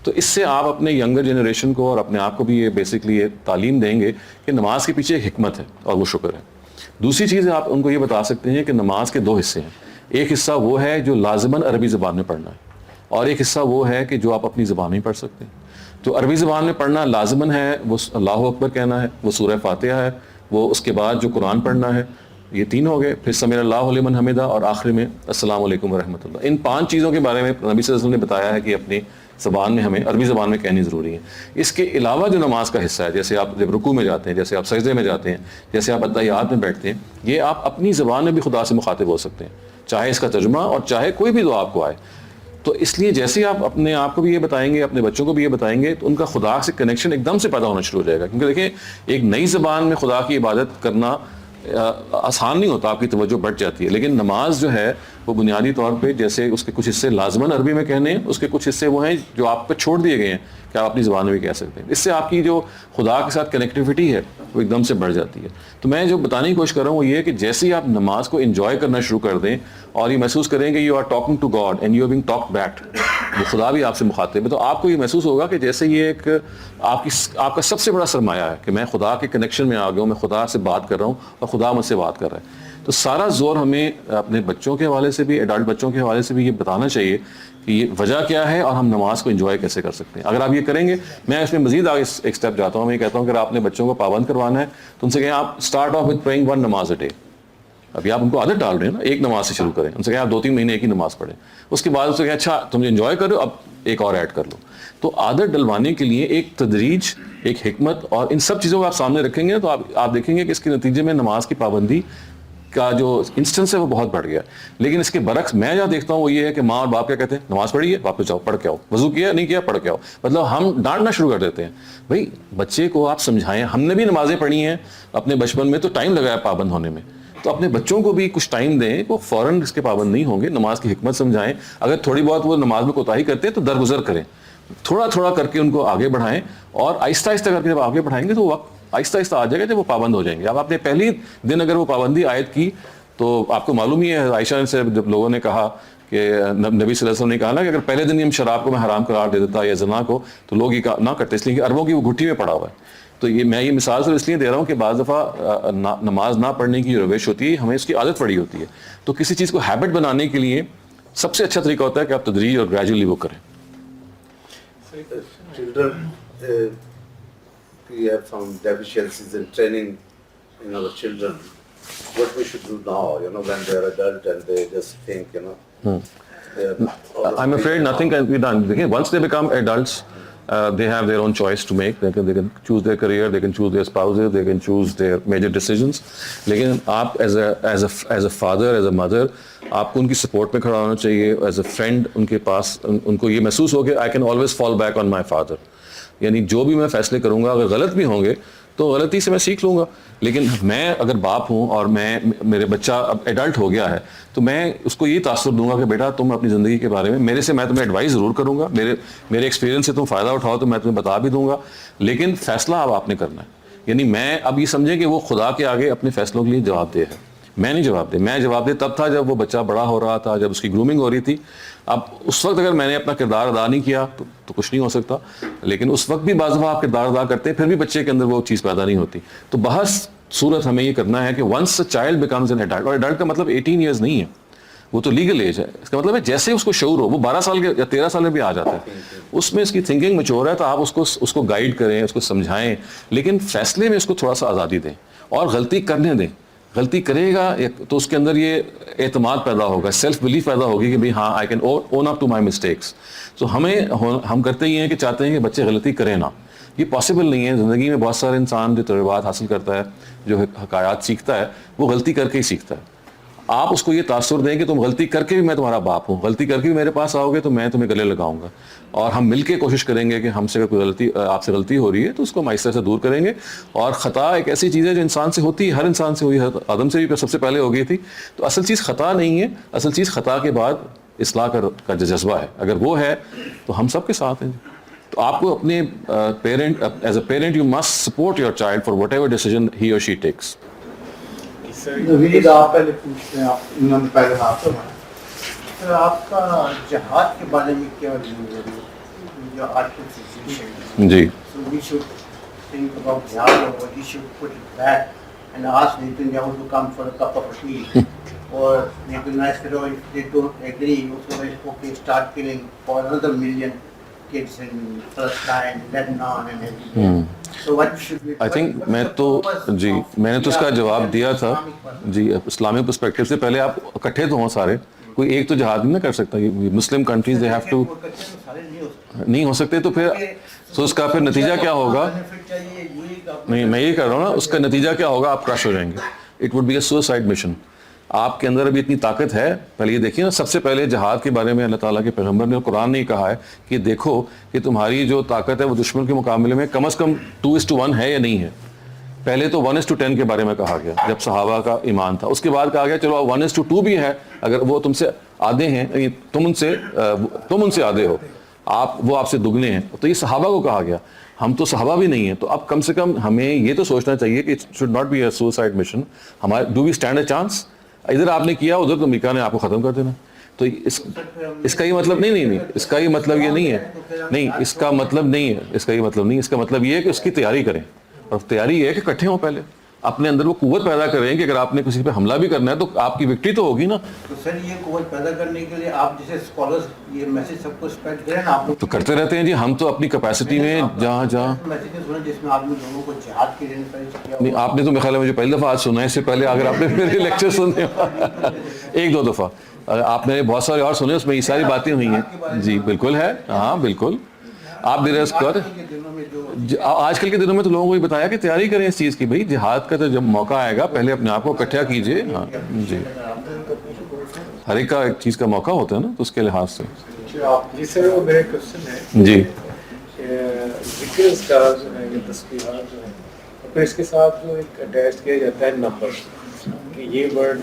تو اس سے آپ اپنے ینگر جنریشن کو اور اپنے آپ کو بھی یہ بیسکلی یہ تعلیم دیں گے کہ نماز کے پیچھے ایک حکمت ہے اور وہ شکر ہے. دوسری چیز آپ ان کو یہ بتا سکتے ہیں کہ نماز کے 2 حصے ہیں. ایک حصہ وہ ہے جو لازماً عربی زبان میں پڑھنا ہے, اور ایک حصہ وہ ہے کہ جو آپ اپنی زبان میں پڑھ سکتے ہیں. تو عربی زبان میں پڑھنا لازماً ہے, وہ اللہ اکبر کہنا ہے, وہ سورہ فاتحہ ہے, وہ اس کے بعد جو قرآن پڑھنا ہے, یہ 3 ہو گئے. پھر سمیع اللہ لمن حمدہ, اور آخر میں السلام علیکم ورحمۃ اللہ. ان 5 چیزوں کے بارے میں نبی صلی اللہ علیہ وسلم نے بتایا ہے کہ اپنی زبان میں ہمیں عربی زبان میں کہنی ضروری ہے. اس کے علاوہ جو نماز کا حصہ ہے، جیسے آپ جب رکوع میں جاتے ہیں، جیسے آپ سجدے میں جاتے ہیں، جیسے آپ اتحیات میں بیٹھتے ہیں، یہ آپ اپنی زبان میں بھی خدا سے مخاطب ہو سکتے ہیں، چاہے اس کا ترجمہ اور چاہے کوئی بھی دعا آپ کو آئے. تو اس لیے جیسے ہی آپ اپنے آپ کو بھی یہ بتائیں گے، اپنے بچوں کو بھی یہ بتائیں گے، تو ان کا خدا سے کنیکشن ایک دم سے پیدا ہونا شروع ہو جائے گا. کیونکہ دیکھیں ایک نئی زبان میں خدا کی عبادت کرنا آسان نہیں ہوتا، آپ کی توجہ بڑھ جاتی ہے. لیکن نماز جو ہے وہ بنیادی طور پہ جیسے اس کے کچھ حصے لازماً عربی میں کہنے ہیں، اس کے کچھ حصے وہ ہیں جو آپ پہ چھوڑ دیے گئے ہیں کہ آپ اپنی زبان میں بھی کہہ سکتے ہیں. اس سے آپ کی جو خدا کے ساتھ کنیکٹیوٹی ہے وہ ایک دم سے بڑھ جاتی ہے. تو میں جو بتانے کی کوشش کر رہا ہوں وہ یہ ہے کہ جیسے ہی آپ نماز کو انجوائے کرنا شروع کر دیں اور یہ محسوس کریں کہ you are talking to God and you are being talk back, وہ خدا بھی آپ سے مخاطب ہے، تو آپ کو یہ محسوس ہوگا کہ جیسے یہ ایک آپ کا سب سے بڑا سرمایہ ہے کہ میں خدا کے کنیکشن میں آ گیا ہوں، میں خدا سے بات کر رہا ہوں اور خدا مجھ سے بات کر رہا ہے. تو سارا زور ہمیں اپنے بچوں کے حوالے سے بھی، ایڈلٹ بچوں کے حوالے سے بھی یہ بتانا چاہیے کہ یہ وجہ کیا ہے اور ہم نماز کو انجوائے کیسے کر سکتے ہیں. اگر آپ یہ کریں گے، میں اس میں مزید آگے ایک سٹیپ جاتا ہوں. میں یہ کہتا ہوں کہ آپ نے بچوں کو پابند کروانا ہے تو ان سے کہیں آپ اسٹارٹ آف وتھ پریئنگ 1 نماز اے ڈے. ابھی آپ ان کو عادت ڈال رہے ہیں نا، ایک نماز سے شروع کریں. ان سے کہیں آپ 2-3 مہینے ایک ہی نماز پڑھیں. اس کے بعد اس سے کہیں اچھا تم انجوائے کرو، اب ایک اور ایڈ کر لو. تو عادت ڈلوانے کے لیے ایک تدریج، ایک حکمت اور ان سب چیزوں کو آپ سامنے رکھیں گے تو آپ دیکھیں گے کہ اس کے نتیجے میں نماز کی پابندی کا جو انسٹنس ہے وہ بہت بڑھ گیا. لیکن اس کے برعکس میں جہاں دیکھتا ہوں وہ یہ ہے کہ ماں اور باپ کیا کہتے ہیں، نماز پڑھی ہے واپس جاؤ پڑھ کے آؤ، وضو کیا نہیں کیا پڑھ کے آؤ. مطلب ہم ڈانٹنا شروع کر دیتے ہیں. بھائی بچے کو آپ سمجھائیں، ہم نے بھی نمازیں پڑھی ہیں اپنے بچپن میں تو ٹائم لگایا پابند ہونے میں، تو اپنے بچوں کو بھی کچھ ٹائم دیں، وہ فوراً اس کے پابند نہیں ہوں گے. نماز کی حکمت سمجھائیں. اگر تھوڑی بہت وہ نماز میں کوتاہی کرتے ہیں تو درگزر کریں، تھوڑا تھوڑا کر کے ان کو آگے بڑھائیں اور آہستہ آہستہ کر کے جب آگے بڑھائیں گے تو وقت آہستہ آہستہ آ جائے گا جب وہ پابند ہو جائیں گے. اب آپ نے پہلی دن اگر وہ پابندی عائد کی تو آپ کو معلوم ہی ہے عائشہ سے جب لوگوں نے کہا کہ نبی صلی اللہ علیہ وسلم نے کہا نا کہ اگر پہلے دن ہی ہم شراب کو میں حرام قرار دے دیتا یا زنا کو تو لوگ یہ نہ کرتے، اس لیے کہ عربوں کی وہ گھٹی میں پڑا ہوا ہے. تو یہ میں یہ مثال صرف اس لیے دے رہا ہوں کہ بعض دفعہ نماز نہ پڑھنے کی جو روش ہوتی ہے ہمیں اس کی عادت پڑی ہوتی ہے. تو کسی چیز کو ہیبٹ بنانے کے لیے سب سے اچھا طریقہ ہوتا ہے کہ آپ تدریج اور گریجولی وہ کریں. Children, we have some deficiencies in training in our children. What we should do now, when they are adult and they just think, I'm afraid nothing can be done. Once they become adults, they have their own choice to make. They can choose their career, they can choose their spouses, they can choose their major decisions. لیکن آپ as a father, as a mother, آپ کو ان کی support میں کھڑا ہونا چاہیے. As a friend ان کے پاس ان کو یہ محسوس ہو کہ I can always fall back on my father. یعنی جو بھی میں فیصلے کروں گا اگر غلط بھی ہوں گے تو غلطی سے میں سیکھ لوں گا. لیکن میں اگر باپ ہوں اور میرے بچہ اب ایڈلٹ ہو گیا ہے تو میں اس کو یہ تاثر دوں گا کہ بیٹا تم اپنی زندگی کے بارے میں میں تمہیں ایڈوائز ضرور کروں گا، میرے ایکسپیرینس سے تم فائدہ اٹھاؤ تو میں تمہیں بتا بھی دوں گا، لیکن فیصلہ اب آپ نے کرنا ہے. یعنی میں اب یہ سمجھیں کہ وہ خدا کے آگے اپنے فیصلوں کے لیے جواب دہ ہے. میں نہیں جواب دہ. میں جواب دہ تب تھا جب وہ بچہ بڑا ہو رہا تھا، جب اس کی گرومنگ ہو رہی تھی. اب اس وقت اگر میں نے اپنا کردار ادا نہیں کیا تو کچھ نہیں ہو سکتا. لیکن اس وقت بھی بعض دفعہ آپ کردار ادا کرتے ہیں پھر بھی بچے کے اندر وہ چیز پیدا نہیں ہوتی. تو بحث صورت ہمیں یہ کرنا ہے کہ once a child becomes an adult, اور ایڈلٹ کا مطلب 18 ایئرز نہیں ہے، وہ تو لیگل ایج ہے. اس کا مطلب ہے جیسے اس کو شعور ہو، وہ 12 سال کے یا 13 سال میں بھی آ جاتا ہے، اس میں اس کی تھنکنگ میچور ہے تو آپ اس کو گائیڈ کریں، اس کو سمجھائیں، لیکن فیصلے میں اس کو تھوڑا سا آزادی دیں اور غلطی کرنے دیں. غلطی کرے گا تو اس کے اندر یہ اعتماد پیدا ہوگا، سیلف بلیف پیدا ہوگی کہ بھئی ہاں I can own up to my mistakes. تو ہم کرتے ہی ہیں کہ چاہتے ہیں کہ بچے غلطی کریں نہ. یہ پاسبل نہیں ہے. زندگی میں بہت سارے انسان جو تجربات حاصل کرتا ہے، جو حکایات سیکھتا ہے، وہ غلطی کر کے ہی سیکھتا ہے. آپ اس کو یہ تاثر دیں کہ تم غلطی کر کے بھی میں تمہارا باپ ہوں، غلطی کر کے بھی میرے پاس آؤ گے تو میں تمہیں گلے لگاؤں گا، اور ہم مل کے کوشش کریں گے کہ ہم سے اگر کوئی غلطی آپ سے غلطی ہو رہی ہے تو اس کو ہم آہستہ سے دور کریں گے. اور خطا ایک ایسی چیز ہے جو انسان سے ہوتی ہے، ہر انسان سے ہوئی، آدم سے بھی سب سے پہلے ہو گئی تھی. تو اصل چیز خطا نہیں ہے، اصل چیز خطا کے بعد اصلاح کا جو جذبہ ہے، اگر وہ ہے تو ہم سب کے ساتھ ہیں. تو آپ کو اپنے parent as a parent you must support your child for whatever decision he or she tax. آپ پہلے پوچھتے ہیں، انہوں نے پہلے آپ کو سر آپ کا جہاد کے بارے میں کیا ویو ہے جو آج کی سچویشن؟ جی So we should think about jihad or we should put it back and ask Netanyahu to come for a cup of tea or recognize that if they don't agree, so okay, start killing for another million kids in Palestine, Lebanon and everywhere. So what should we? I think میں تو اس کا جواب دیا تھا. جی Islamic perspective سے پہلے آپ اکٹھے تو ہوں سارے، کوئی ایک تو جہاد نہیں نہ کر سکتا. Muslim countries they have to نہیں ہو سکتے تو پھر تو اس کا پھر نتیجہ کیا ہوگا؟ نہیں میں یہ کر رہا ہوں نا، اس کا نتیجہ کیا ہوگا؟ آپ کریش ہو جائیں گے. It would be a suicide mission. آپ کے اندر ابھی اتنی طاقت ہے. پہلے یہ دیکھیے نا، سب سے پہلے جہاد کے بارے میں اللہ تعالیٰ کے پیغمبر نے اور قرآن نے یہ کہا ہے کہ دیکھو کہ تمہاری جو طاقت ہے وہ دشمن کے مقابلے میں کم از کم 2:1 ہے یا نہیں ہے. پہلے تو 1:10 کے بارے میں کہا گیا جب صحابہ کا ایمان تھا. اس کے بعد کہا گیا چلو 1:2 بھی ہے، اگر وہ تم سے آدھے ہیں، تم ان سے آدھے ہو، وہ آپ سے دگنے ہیں. تو یہ صحابہ کو کہا گیا. ہم تو صحابہ بھی نہیں ہیں، تو اب کم سے کم ہمیں یہ تو سوچنا چاہیے کہ it should not be a suicide mission. Do we stand a chance? ادھر آپ نے کیا، ادھر تو امریکہ نے آپ کو ختم کر دینا. تو اس کا یہ مطلب نہیں اس کا یہ مطلب یہ نہیں ہے، نہیں اس کا مطلب نہیں ہے، اس کا یہ مطلب نہیں. اس کا مطلب یہ ہے کہ اس کی تیاری کریں، اور تیاری یہ ہے کہ اکٹھے ہوں، پہلے اپنے اندر وہ قوت پیدا کریں کہ اگر آپ نے کسی پہ حملہ بھی کرنا ہے تو آپ کی وکٹری تو ہوگی نا. تو سر یہ قوت پیدا کرنے کے لیے آپ جیسے اسکالرز یہ میسج سب کو اسپریڈ کریں نا. آپ تو کرتے رہتے ہیں جی ہم تو اپنی کیپیسٹی میں جہاں میسیجز سنے جس میں آپ نے دونوں کو جہاد کے لیے انکریج کیا. نہیں، آپ نے تو میرے خیال ہے مجھے پہلی دفعہ آج سنا ہے. اس سے پہلے اگر آپ نے میرے لیکچر سنے 1-2 دفعہ، آپ نے بہت سارے اور سنے، اس میں یہ ساری باتیں ہوئی ہیں. جی بالکل ہے، ہاں بالکل. آپ آج کل کے دنوں میں تو لوگوں کو یہ بتایا کہ تیاری کریں اس چیز کی. بھائی جہاد کا تو جب موقع آئے گا پہلے اپنے آپ کو اکٹھا کیجئے. ہاں جی، ہر ایک کا ایک چیز کا موقع ہوتا ہے نا، تو اس کے لحاظ سے. جی سر، وہ میرا کوشچن ہے جی ذکر اذکار جو ہے، یہ تسبیحات جو ہیں، پھر اس کے ساتھ جو ایک اٹیچ کیا جاتا ہے نمبر کہ یہ ورڈ،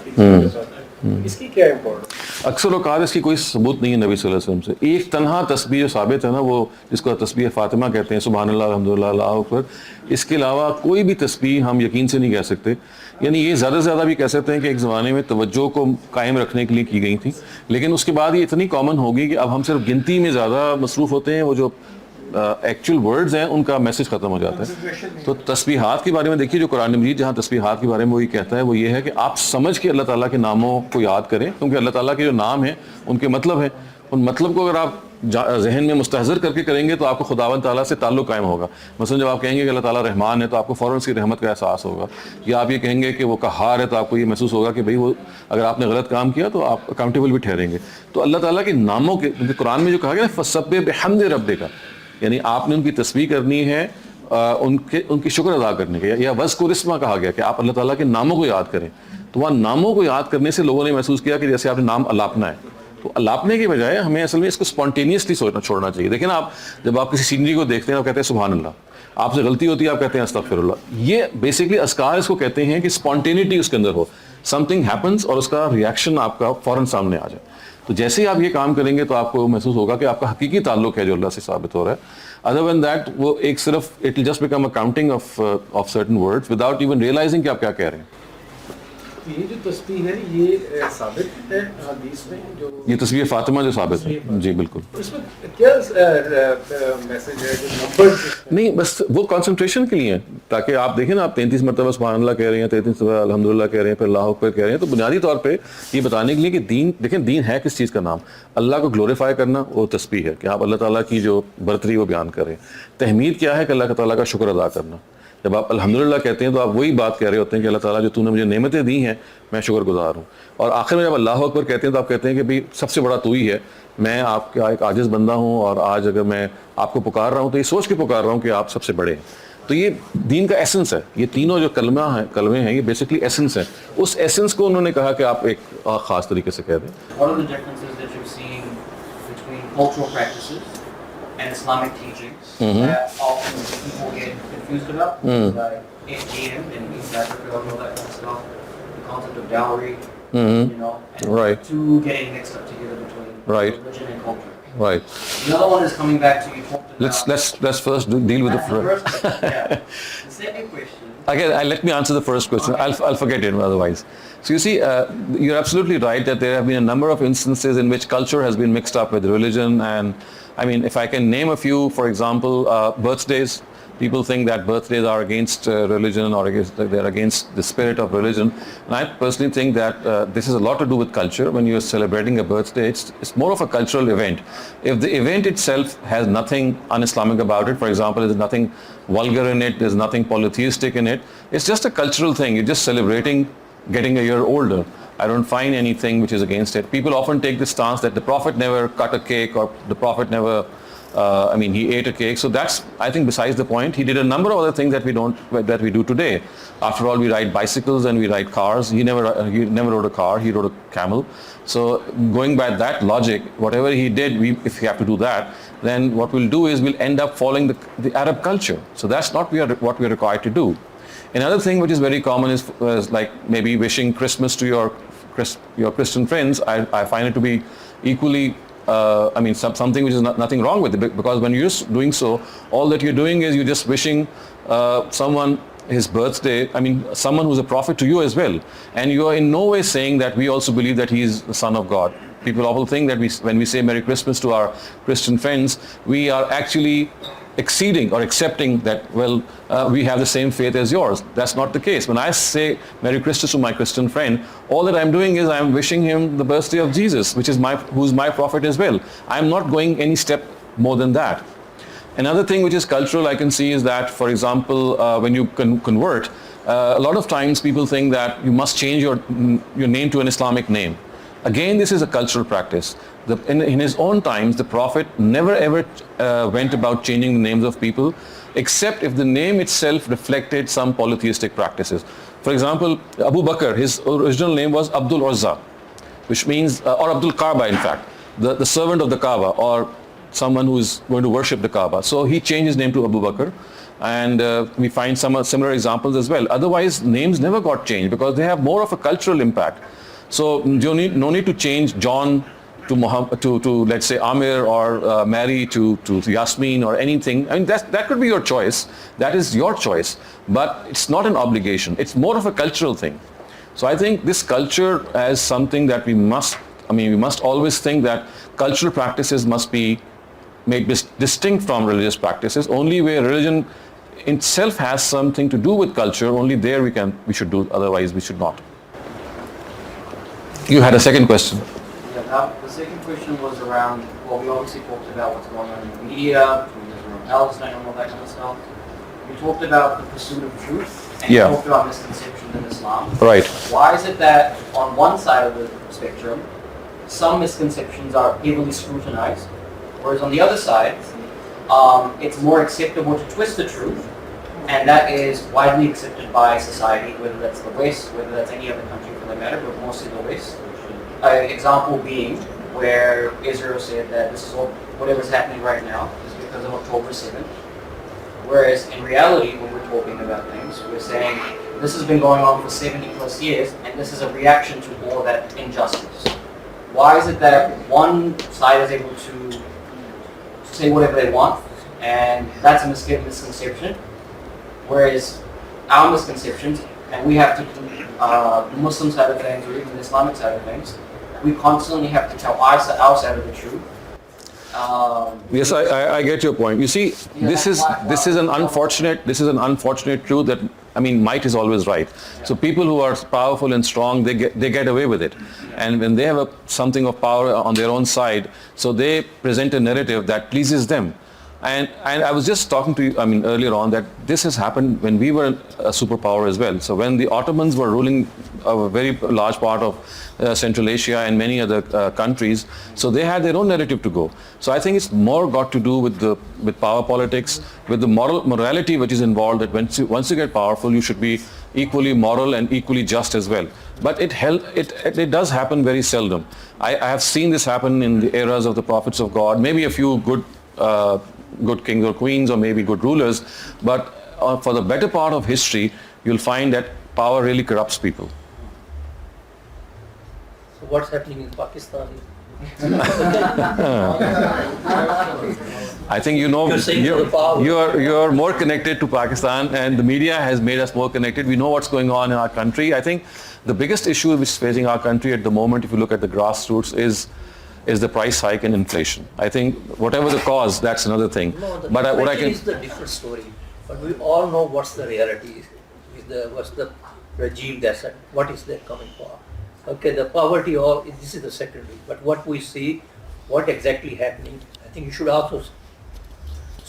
اس کی کیا امپورٹنس؟ اکثر اوقات اس کی کوئی ثبوت نہیں ہے نبی صلی اللہ علیہ وسلم سے. ایک تنہا تسبیح جو ثابت ہے نا، وہ جس کو تسبیح فاطمہ کہتے ہیں، سبحان اللہ الحمدللہ اللہ اکبر. اس کے علاوہ کوئی بھی تسبیح ہم یقین سے نہیں کہہ سکتے. یعنی یہ زیادہ سے زیادہ بھی کہہ سکتے ہیں کہ ایک زمانے میں توجہ کو قائم رکھنے کے لیے کی گئی تھی، لیکن اس کے بعد یہ اتنی کامن ہوگی کہ اب ہم صرف گنتی میں زیادہ مصروف ہوتے ہیں. وہ جو ایکچوئل ورڈز ہیں ان کا میسج ختم ہو جاتا ہے. تو تسبیحات کے بارے میں دیکھیے، جو قرآن مجید جہاں تسبیحات کے بارے میں وہی کہتا ہے، وہ یہ ہے کہ آپ سمجھ کے اللہ تعالیٰ کے ناموں کو یاد کریں، کیونکہ اللہ تعالیٰ کے جو نام ہیں ان کے مطلب ہیں. ان مطلب کو اگر آپ ذہن میں مستحضر کر کے کریں گے تو آپ کو خداوند تعالیٰ سے تعلق قائم ہوگا. مثلا جب آپ کہیں گے کہ اللہ تعالیٰ رحمان ہے تو آپ کو فوراً اس کی رحمت کا احساس ہوگا. یا آپ یہ کہیں گے کہ وہ قہار ہے تو آپ کو یہ محسوس ہوگا کہ بھئی وہ اگر آپ نے غلط کام کیا تو آپ اکاؤنٹیبل بھی ٹھہریں گے. تو اللہ تعالیٰ کے ناموں کے، کیونکہ قرآن میں جو کہا گیا نا فَسَبِّحْ بِحَمْدِ رَبِّكَ، یعنی آپ نے ان کی تسبیح کرنی ہے ان کی شکر ادا کرنے کے. یا وَذْكُرِ اسْمَهُ کہا گیا کہ آپ اللہ تعالیٰ کے ناموں کو یاد کریں. تو وہاں ناموں کو یاد کرنے سے لوگوں نے محسوس کیا کہ جیسے آپ نے نام الاپنا ہے. تو الاپنے کے بجائے ہمیں اصل میں اس کو اسپونٹینیسلی چھوڑنا چاہیے. دیکھیں نا، آپ جب آپ کسی سینری کو دیکھتے ہیں آپ کہتے ہیں سبحان اللہ، آپ سے غلطی ہوتی ہے آپ کہتے ہیں استغفر اللہ. یہ بیسکلی اذکار اس کو کہتے ہیں کہ اسپونٹینیٹی اس کے اندر ہو، سم تھنگ ہیپنس اور اس کا ریئیکشن آپ کا فوراً سامنے آ جائے. تو جیسے ہی آپ یہ کام کریں گے تو آپ کو محسوس ہوگا کہ آپ کا حقیقی تعلق ہے جو اللہ سے ثابت ہو رہا ہے. ادر دین دیٹ وہ ایک صرف it will just become a counting of certain words without even realising کہ آپ کیا کہہ رہے ہیں. یہ جو تسبیح ہے یہ ثابت ہے حدیث میں، جو یہ تسبیح فاطمہ جو ثابت ہے. جی بالکل. اس میں کیا میسج ہے جو نمبر نہیں، بس وہ کنسنٹریشن کے لیے ہے تاکہ آپ دیکھیں نا، آپ 33 مرتبہ سبحان اللہ کہہ رہے ہیں، 33 مرتبہ الحمدللہ کہہ رہے ہیں، پھر اللہ اکبر کہہ رہے ہیں. تو بنیادی طور پہ یہ بتانے کے لیے کہ دین، دیکھیں دین ہے کس چیز کا نام؟ اللہ کو گلوریفائی کرنا، وہ تسبیح ہے کہ آپ اللہ تعالیٰ کی جو برتری وہ بیان کریں. تحمید کیا ہے کہ اللہ تعالیٰ کا شکر ادا کرنا. جب آپ الحمدللہ کہتے ہیں تو آپ وہی بات کہہ رہے ہوتے ہیں کہ اللہ تعالیٰ جو تو نے مجھے نعمتیں دی ہیں میں شکر گزار ہوں. اور آخر میں جب اللہ اکبر کہتے ہیں تو آپ کہتے ہیں کہ بھئی سب سے بڑا تو ہی ہے، میں آپ کا ایک عاجز بندہ ہوں، اور آج اگر میں آپ کو پکار رہا ہوں تو یہ سوچ کے پکار رہا ہوں کہ آپ سب سے بڑے ہیں. تو یہ دین کا ایسنس ہے. یہ تینوں جو کلمے ہیں یہ بیسکلی ایسنس ہے. اس ایسنس کو انہوں نے کہا کہ آپ ایک خاص طریقے سے کہہ دیں. What are the differences that you're seeing between cultural practices and Islamic teachings that often people get confused about? Like ATM in East Africa, all that kind of stuff, the concept of dowry, you know, and Right. two getting mixed up together between Right. religion and culture. Right. The other one is coming back to you talked about. Let's first deal with the first. Yeah. The second question. Again, let me answer the first question. Okay. I'll forget it otherwise. So you see, you're absolutely right that there have been a number of instances in which culture has been mixed up with religion. And I mean, if I can name a few, for example, birthdays. People think that birthdays are against religion, or they're against the spirit of religion. And I personally think that this has a lot to do with culture. When you're celebrating a birthday, it's more of a cultural event. If the event itself has nothing un-Islamic about it, for example, there's nothing vulgar in it, there's nothing polytheistic in it, it's just a cultural thing. You're just celebrating getting a year older. I don't find anything which is against it. People often take the stance that the Prophet never cut a cake, or the Prophet never I mean, he ate a cake. So that's, I think, besides the point. He did a number of other things that we do today. After all, we ride bicycles and we ride cars. He never rode a car. He rode a camel. So going by that logic, whatever he did, if we have to do that, then what we'll do is we'll end up following the Arab culture. So that's not what we are required to do. Another thing which is very common is like maybe wishing Christmas to your Christian friends. I find it to be equally, something which is nothing wrong with it, because when you're doing so, all that you're doing is you're just wishing someone his birthday, someone who's a prophet to you as well. And you are in no way saying that we also believe that he is the Son of God. People often think that when we say Merry Christmas to our Christian friends, we are actually exceeding or accepting that, we have the same faith as yours. That's not the case. When I say Merry Christmas to my Christian friend, all that I'm doing is I'm wishing him the birthday of Jesus, who's my prophet as well. I'm not going any step more than that. Another thing which is cultural I can see is that, for example, when you convert, a lot of times people think that you must change your name to an Islamic name. Again, this is a cultural practice. In his own times, the Prophet never ever went about changing the names of people, except if the name itself reflected some polytheistic practices. For example, Abu Bakr, his original name was Abdul Uzza, which means, or Abdul Kaaba in fact, the servant of the Kaaba, or someone who is going to worship the Kaaba. So he changed his name to Abu Bakr, and we find some similar examples as well. Otherwise, names never got changed because they have more of a cultural impact. So no need to change John to Muhammad, to let's say Amir, or Mary to Yasmin or anything. That could be your choice. That is your choice, but it's not an obligation. It's more of a cultural thing. So I think this culture as something that we must always think that cultural practices must be made distinct from religious practices. Only where religion itself has something to do with culture, only there we should do, otherwise we should not. You had a second question. Yeah, the second question was around, we obviously talked about what's going on in the media, between Israel and Palestine and all that kind of stuff. We talked about the pursuit of truth, and we talked about misconceptions in Islam. Right. Why is it that on one side of the spectrum, some misconceptions are heavily scrutinized, whereas on the other side, it's more acceptable to twist the truth, and that is widely accepted by society, whether that's the West, whether that's any other country for that matter, but mostly the West. Example being where Israel said that this is whatever's happening right now is because of October 7th, whereas in reality, when we're talking about things, we're saying this has been going on for 70 plus years, and this is a reaction to all that injustice. Why is it that one side is able to say whatever they want, and that's a misconception, whereas our misconceptions, and we have to, the Muslim side of things, or even the Islamic side of things, we constantly have to tell our side of the truth. Yes, I get your point. You see, this is an unfortunate truth that, might is always right. So people who are powerful and strong, they get away with it. And when they have something of power on their own side, so they present a narrative that pleases them. And I was just talking to you, earlier on, that this has happened when we were a superpower as well. So when the Ottomans were ruling a very large part of Central Asia and many other countries, so they had their own narrative to go. So I think it's more got to do with power politics, with the morality which is involved, that once you get powerful, you should be equally moral and equally just as well. But it does happen very seldom. I have seen this happen in the eras of the prophets of God, maybe a few good kings or queens, or maybe good rulers, but for the better part of history, you'll find that power really corrupts people. So what's happening in Pakistan? I think you're more connected to Pakistan, and the media has made us more connected. We know what's going on in our country. I think the biggest issue which is facing our country at the moment, if you look at the grassroots, is the price hike and inflation. I think whatever the cause, that's another thing. No, the but inflation is the different story. But we all know what's the reality, what's the regime that's at, what is there coming for. Okay, the poverty, this is the secondary. But what we see, what exactly happening, I think you should also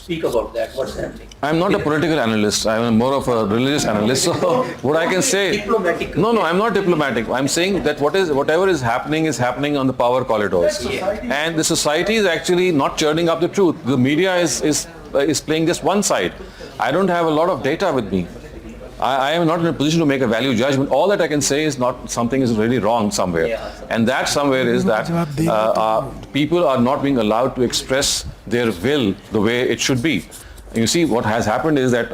speak about that, what's happening. I'm not a political analyst. I'm more of a religious analyst. So what I can say, Diplomatic. no, I'm not diplomatic. I'm saying that whatever is happening on the power corridors, and the society is actually not churning up the truth. The media is playing just one side. I don't have a lot of data with me. I am not in a position to make a value judgment. All that I can say is not something is really wrong somewhere, and that somewhere is that people are not being allowed to express their will the way it should be. You see, what has happened is that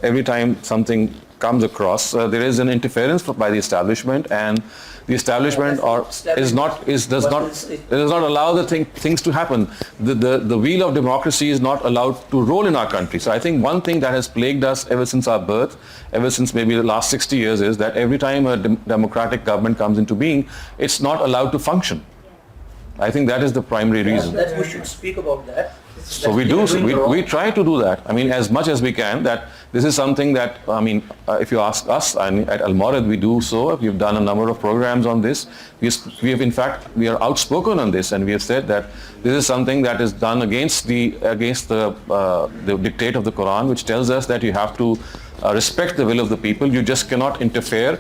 every time something comes across, there is an interference by the establishment, and the establishment does not allow the things to happen. The wheel of democracy is not allowed to roll in our country. So I think one thing that has plagued us ever since our birth, ever since maybe the last 60 years, is that every time a democratic government comes into being, it's not allowed to function. I think that is the primary reason. That we should speak about that. So we try to do that. I mean, as much as we can. That this is something that, I mean, if you ask us, at Al-Mawrid we do so. We've done a number of programs on this. We have, in fact, we are outspoken on this, and we have said that this is something that is done against the dictate of the Quran, which tells us that you have to respect the will of the people. You just cannot interfere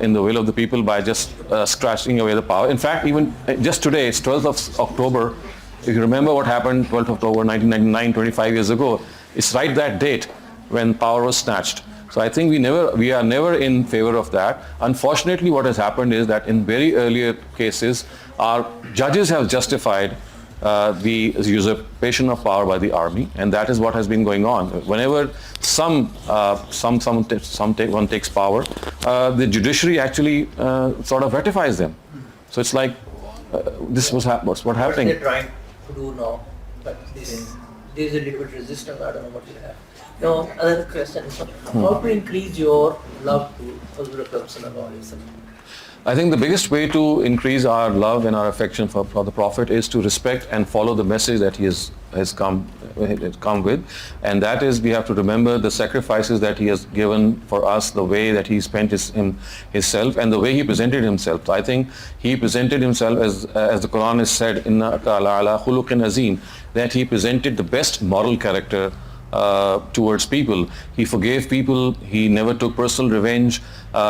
in the will of the people by just scratching away the power. In fact, even just today, it's 12th of October. If you remember what happened 12th of October 1999, 25 years ago, it's right that date when power was snatched. So I think we are never in favor of that. Unfortunately, what has happened is that in very earlier cases, our judges have justified the usurpation of power by the army, and that is what has been going on. Whenever someone takes power, the judiciary actually sort of ratifies them. So it's like this was what happening. What they're trying to do now, but there is a little bit resistance. I don't know what you have. Now, another question is how to increase your love to Hazrat Sallallahu Alaihi Wasallam? I think the biggest way to increase our love and our affection for the Prophet is to respect and follow the message that he has come with, and that is, we have to remember the sacrifices that he has given for us, the way that he spent himself, and the way he presented himself. So I think he presented himself as the Quran has said, "Innaka la'ala khuluqin azim," that he presented the best moral character towards people. He forgave people. He never took personal revenge.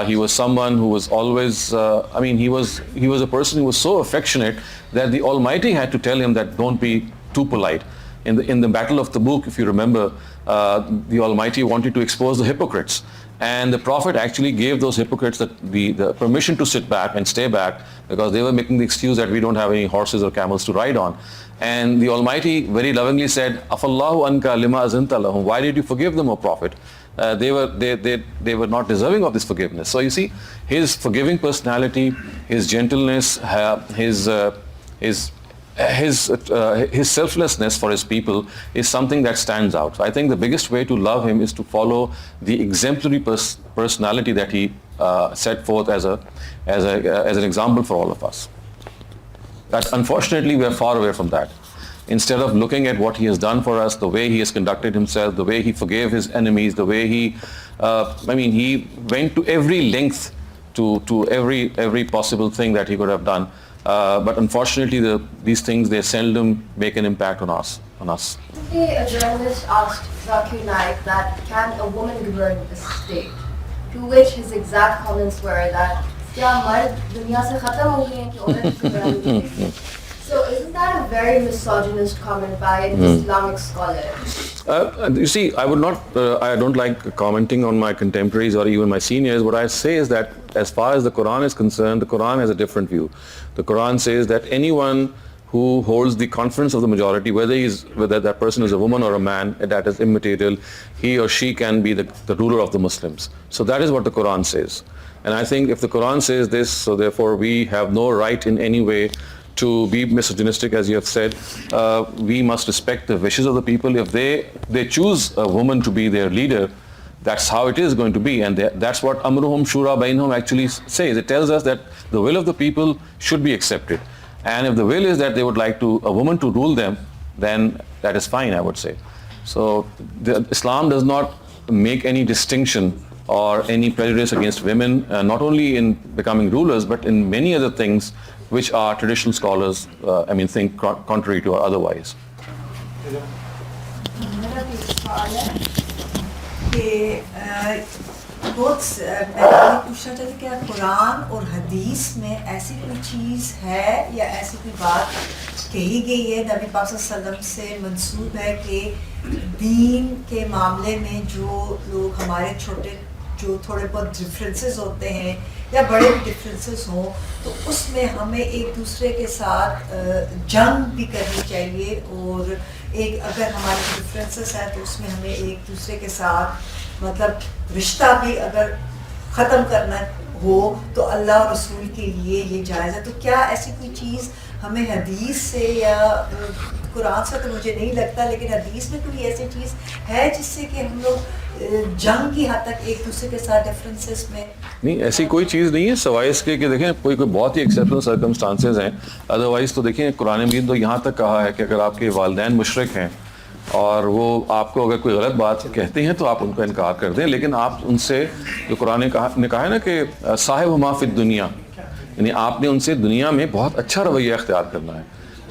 He was someone who was always, he was a person who was so affectionate that the Almighty had to tell him that don't be too polite. In the Battle of Tabuk, if you remember, the Almighty wanted to expose the hypocrites. And the Prophet actually gave those hypocrites the permission to sit back and stay back, because they were making the excuse that we don't have any horses or camels to ride on. And the Almighty very lovingly said, "Afallahu anka lima azinta lahum." Why did you forgive them, O Prophet? They were not deserving of this forgiveness. So you see, his forgiving personality, his gentleness, his selflessness for his people is something that stands out. So I think the biggest way to love him is to follow the exemplary personality that he set forth as an example for all of us. That unfortunately we are far away from that. Instead of looking at what he has done for us, the way he has conducted himself, the way he forgave his enemies, the way he went to every length to every possible thing that he could have done. But unfortunately, these things, they seldom make an impact on us. Recently, a journalist asked Zakir Naik that can a woman govern a state? To which his exact comments were that क्या मर्द दुनिया से खत्म हो गए हैं कि औरत govern? So isn't that a very misogynist comment by an Islamic scholar? You see, I don't like commenting on my contemporaries or even my seniors. What I say is that as far as the Quran is concerned, the Quran has a different view. The Quran says that anyone who holds the confidence of the majority, whether that person is a woman or a man, that is immaterial, he or she can be the ruler of the Muslims. So that is what the Quran says. And I think if the Quran says this, so therefore we have no right in any way to be misogynistic, as you have said. We must respect the wishes of the people. If they choose a woman to be their leader, that's how it is going to be. And that's what Amruhum Shura Bainhum actually says. It tells us that the will of the people should be accepted. And if the will is that they would like a woman to rule them, then that is fine, I would say. So Islam does not make any distinction or any prejudice against women, not only in becoming rulers, but in many other things which our traditional scholars think contrary to or otherwise. سوال ہے کہ بہت میں یہ پوچھنا چاہتی کہ قرآن اور حدیث میں ایسی کوئی چیز ہے یا ایسی کوئی بات کہی گئی ہے نبی پاک صلی اللہ علیہ وسلم سے منسوب ہے کہ دین کے معاملے میں جو لوگ ہمارے چھوٹے جو تھوڑے بہت ڈفرینسز ہوتے ہیں یا بڑے بھی ڈفرینسز ہوں تو اس میں ہمیں ایک دوسرے کے ساتھ جنگ بھی کرنی چاہیے اور ایک اگر ہمارے ڈفرینسز ہیں تو اس میں ہمیں ایک دوسرے کے ساتھ مطلب رشتہ بھی اگر ختم کرنا ہو تو اللہ اور رسول کے لیے یہ جائز ہے. تو کیا ایسی کوئی چیز ہمیں حدیث سے یا قرآن سے تو مجھے نہیں لگتا لیکن حدیث میں کوئی ایسی چیز ہے جس سے کہ ہم لوگ جنگ کی حد تک ایک دوسرے کے ساتھ ڈفرینسز میں نہیں ایسی کوئی چیز نہیں ہے سوائے اس کے کہ دیکھیں کوئی بہت ہی ایکسیپشنل سرکمسٹانسز ہیں. ادروائز تو دیکھیں قرآن مجید تو یہاں تک کہا ہے کہ اگر آپ کے والدین مشرک ہیں اور وہ آپ کو اگر کوئی غلط بات کہتے ہیں تو آپ ان کا انکار کر دیں, لیکن آپ ان سے جو قرآن نے کہا ہے نا کہ صاحب ما فی الدنیا, یعنی آپ نے ان سے دنیا میں بہت اچھا رویہ اختیار کرنا ہے.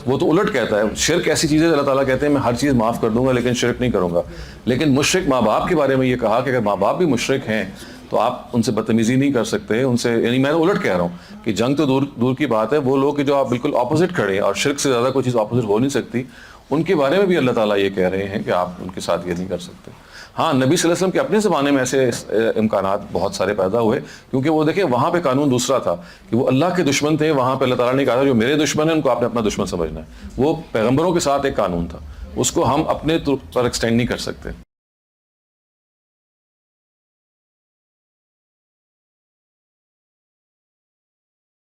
وہ تو الٹ کہتا ہے شرک ایسی چیز ہے اللہ تعالیٰ کہتے ہیں میں ہر چیز معاف کر دوں گا لیکن شرک نہیں کروں گا. لیکن مشرک ماں باپ کے بارے میں یہ کہا کہ اگر ماں باپ بھی مشرک ہیں تو آپ ان سے بدتمیزی نہیں کر سکتے ان سے, یعنی میں الٹ کہہ رہا ہوں کہ جنگ تو دور کی بات ہے, وہ لوگ کہ جو آپ بالکل اپوزٹ کھڑے ہیں اور شرک سے زیادہ کوئی چیز اپوزٹ ہو نہیں سکتی, ان کے بارے میں بھی اللہ تعالیٰ یہ کہہ رہے ہیں کہ آپ ان کے ساتھ یہ نہیں کر سکتے. ہاں نبی صلی اللہ علیہ وسلم کے اپنے زمانے میں ایسے امکانات بہت سارے پیدا ہوئے کیونکہ وہ دیکھیں وہاں پہ قانون دوسرا تھا کہ وہ اللہ کے دشمن تھے. وہاں پہ اللہ تعالیٰ نے کہا تھا جو میرے دشمن ہیں ان کو آپ نے اپنا دشمن سمجھنا ہے. وہ پیغمبروں کے ساتھ ایک قانون تھا, اس کو ہم اپنے پر ایکسٹینڈ نہیں کر سکتے.